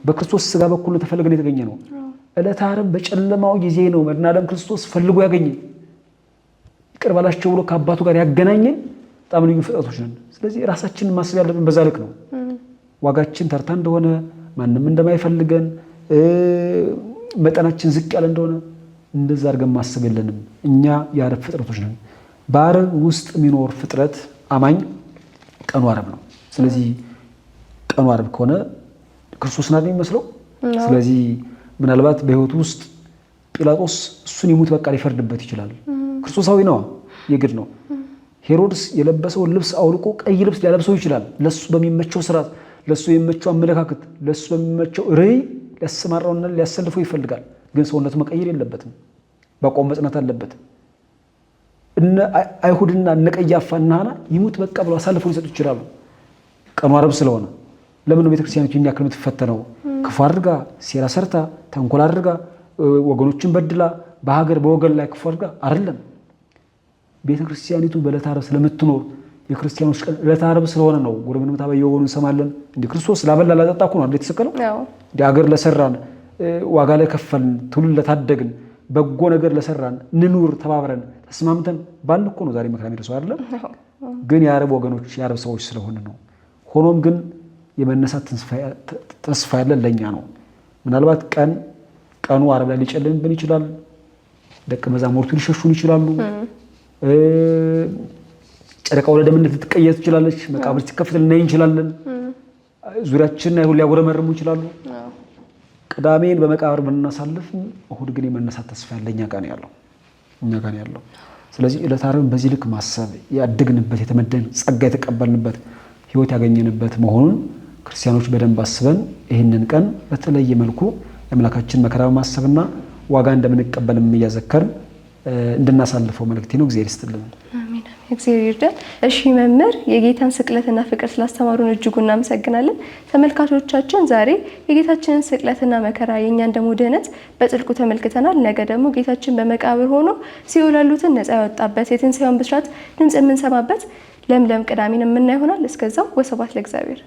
በክርስቶስ ስጋ በኩል ነው ተፈልገን የተገኘ ነው። ዕለተ ዓርብ በጨለማው ጊዜ ነው መድኃኔዓለም ክርስቶስ ፈልጎ ያገኘን፣ ይቅር ባላቸው ብሎ ከአባቱ ጋር ያገናኘን። በጣም ልዩ ፍጥረቶች ነን። ስለዚህ ራሳችንን ማሰብ ያለብን በዛ ልክ ነው። ዋጋችን ተርታ እንደሆነ፣ ማንም እንደማይፈልገን፣ መጠናችን ዝቅ ያለ እንደሆነ እንደዛ አድርገን ማሰብ የለንም። እኛ የዓርብ ፍጥረቶች ነን። በዓርብ ውስጥ የሚኖር ፍጥረት አማኝ ቀኑ ዓርብ ነው። ስለዚህ ቀኑ ዓርብ ከሆነ ክርስቶስን አይደል የሚመስለው? ስለዚህ ምናልባት በህይወቱ ውስጥ ጲላጦስ እሱን ይሙት በቃ ሊፈርድበት ይችላል። ክርስቶሳዊ ነው፣ የግድ ነው። ሄሮድስ የለበሰውን ልብስ አውልቆ ቀይ ልብስ ሊያለብሰው ይችላል። ለሱ በሚመቸው ስርዓት፣ ለሱ የሚመቸው አመለካከት፣ ለሱ በሚመቸው ርዕይ ሊያሰማራውና ሊያሰልፈው ይፈልጋል። ግን ሰውነቱ መቀየር የለበትም፣ በቆም መጽናት አለበት። እነ አይሁድና እነ ቀያፋ እና ሐና ይሙት በቃ ብለው አሳልፈው ሊሰጡ ይችላሉ፣ ቀኑ ዓርብ ስለሆነ። ለምን ነው ቤተክርስቲያኖች የሚያክል የምትፈተነው? ክፉ አድርጋ፣ ሴራ ሰርታ፣ ተንኮል አድርጋ፣ ወገኖችን በድላ፣ በሀገር በወገን ላይ ክፉ አድርጋ አይደለም። ቤተክርስቲያኒቱ በዕለተ ዓርብ ስለምትኖር የክርስቲያኖች ቀን ዕለተ ዓርብ ስለሆነ ነው። ወደ ምንም ታበየ ወገኑ እንሰማለን። እንደ ክርስቶስ ላበላ ላጠጣ እኮ ነው አይደል የተሰቀለው? እንደ ሀገር ለሰራን፣ ዋጋ ለከፈልን፣ ትውልድ ለታደግን፣ በጎ ነገር ለሰራን እንኑር ተባብረን ተስማምተን ባል እኮ ነው ዛሬ መከራ የሚደርሰው አይደለም። ግን የዓርብ ወገኖች የዓርብ ሰዎች ስለሆነ ነው። ሆኖም ግን የመነሳት ተስፋ ያለን ለኛ ነው። ምናልባት ቀኑ ዓርብ ላይ ሊጨልምብን ይችላል። ደቀ መዛሙርቱ ሊሸሹን ይችላሉ። ጨረቃ ወደ ደምነት ልትቀየር ትችላለች። መቃብር ሲከፈት ልናይ እንችላለን። ዙሪያችንን አይሁድ ሊያጉረመርሙ ይችላሉ። ቅዳሜን በመቃብር ብናሳልፍ እሁድ ግን የመነሳት ተስፋ ያለኛ ጋር ነው ያለው። ስለዚህ ዕለተ ዓርብን በዚህ ልክ ማሰብ ያደግንበት፣ የተመደን ጸጋ የተቀበልንበት፣ ህይወት ያገኘንበት መሆኑን ክርስቲያኖች በደንብ አስበን ይህንን ቀን በተለየ መልኩ የአምላካችን መከራ በማሰብና ዋጋ እንደምንቀበልም እያዘከርን እንድናሳልፈው መልእክቴ ነው። እግዚአብሔር ይስጥልን። አሜን። እግዚአብሔር ይርዳን። እሺ መምህር፣ የጌታን ስቅለትና ፍቅር ስላስተማሩን እጅጉን እናመሰግናለን። ተመልካቾቻችን ዛሬ የጌታችንን ስቅለትና መከራ የእኛን ደግሞ ድህነት በጥልቁ ተመልክተናል። ነገ ደግሞ ጌታችን በመቃብር ሆኖ ሲኦል ያሉትን ነፃ ያወጣበት የትንሣኤውን ብስራት ድምፅ የምንሰማበት ለምለም ቅዳሜን የምናይ ይሆናል። እስከዛው ወስብሐት ለእግዚአብሔር።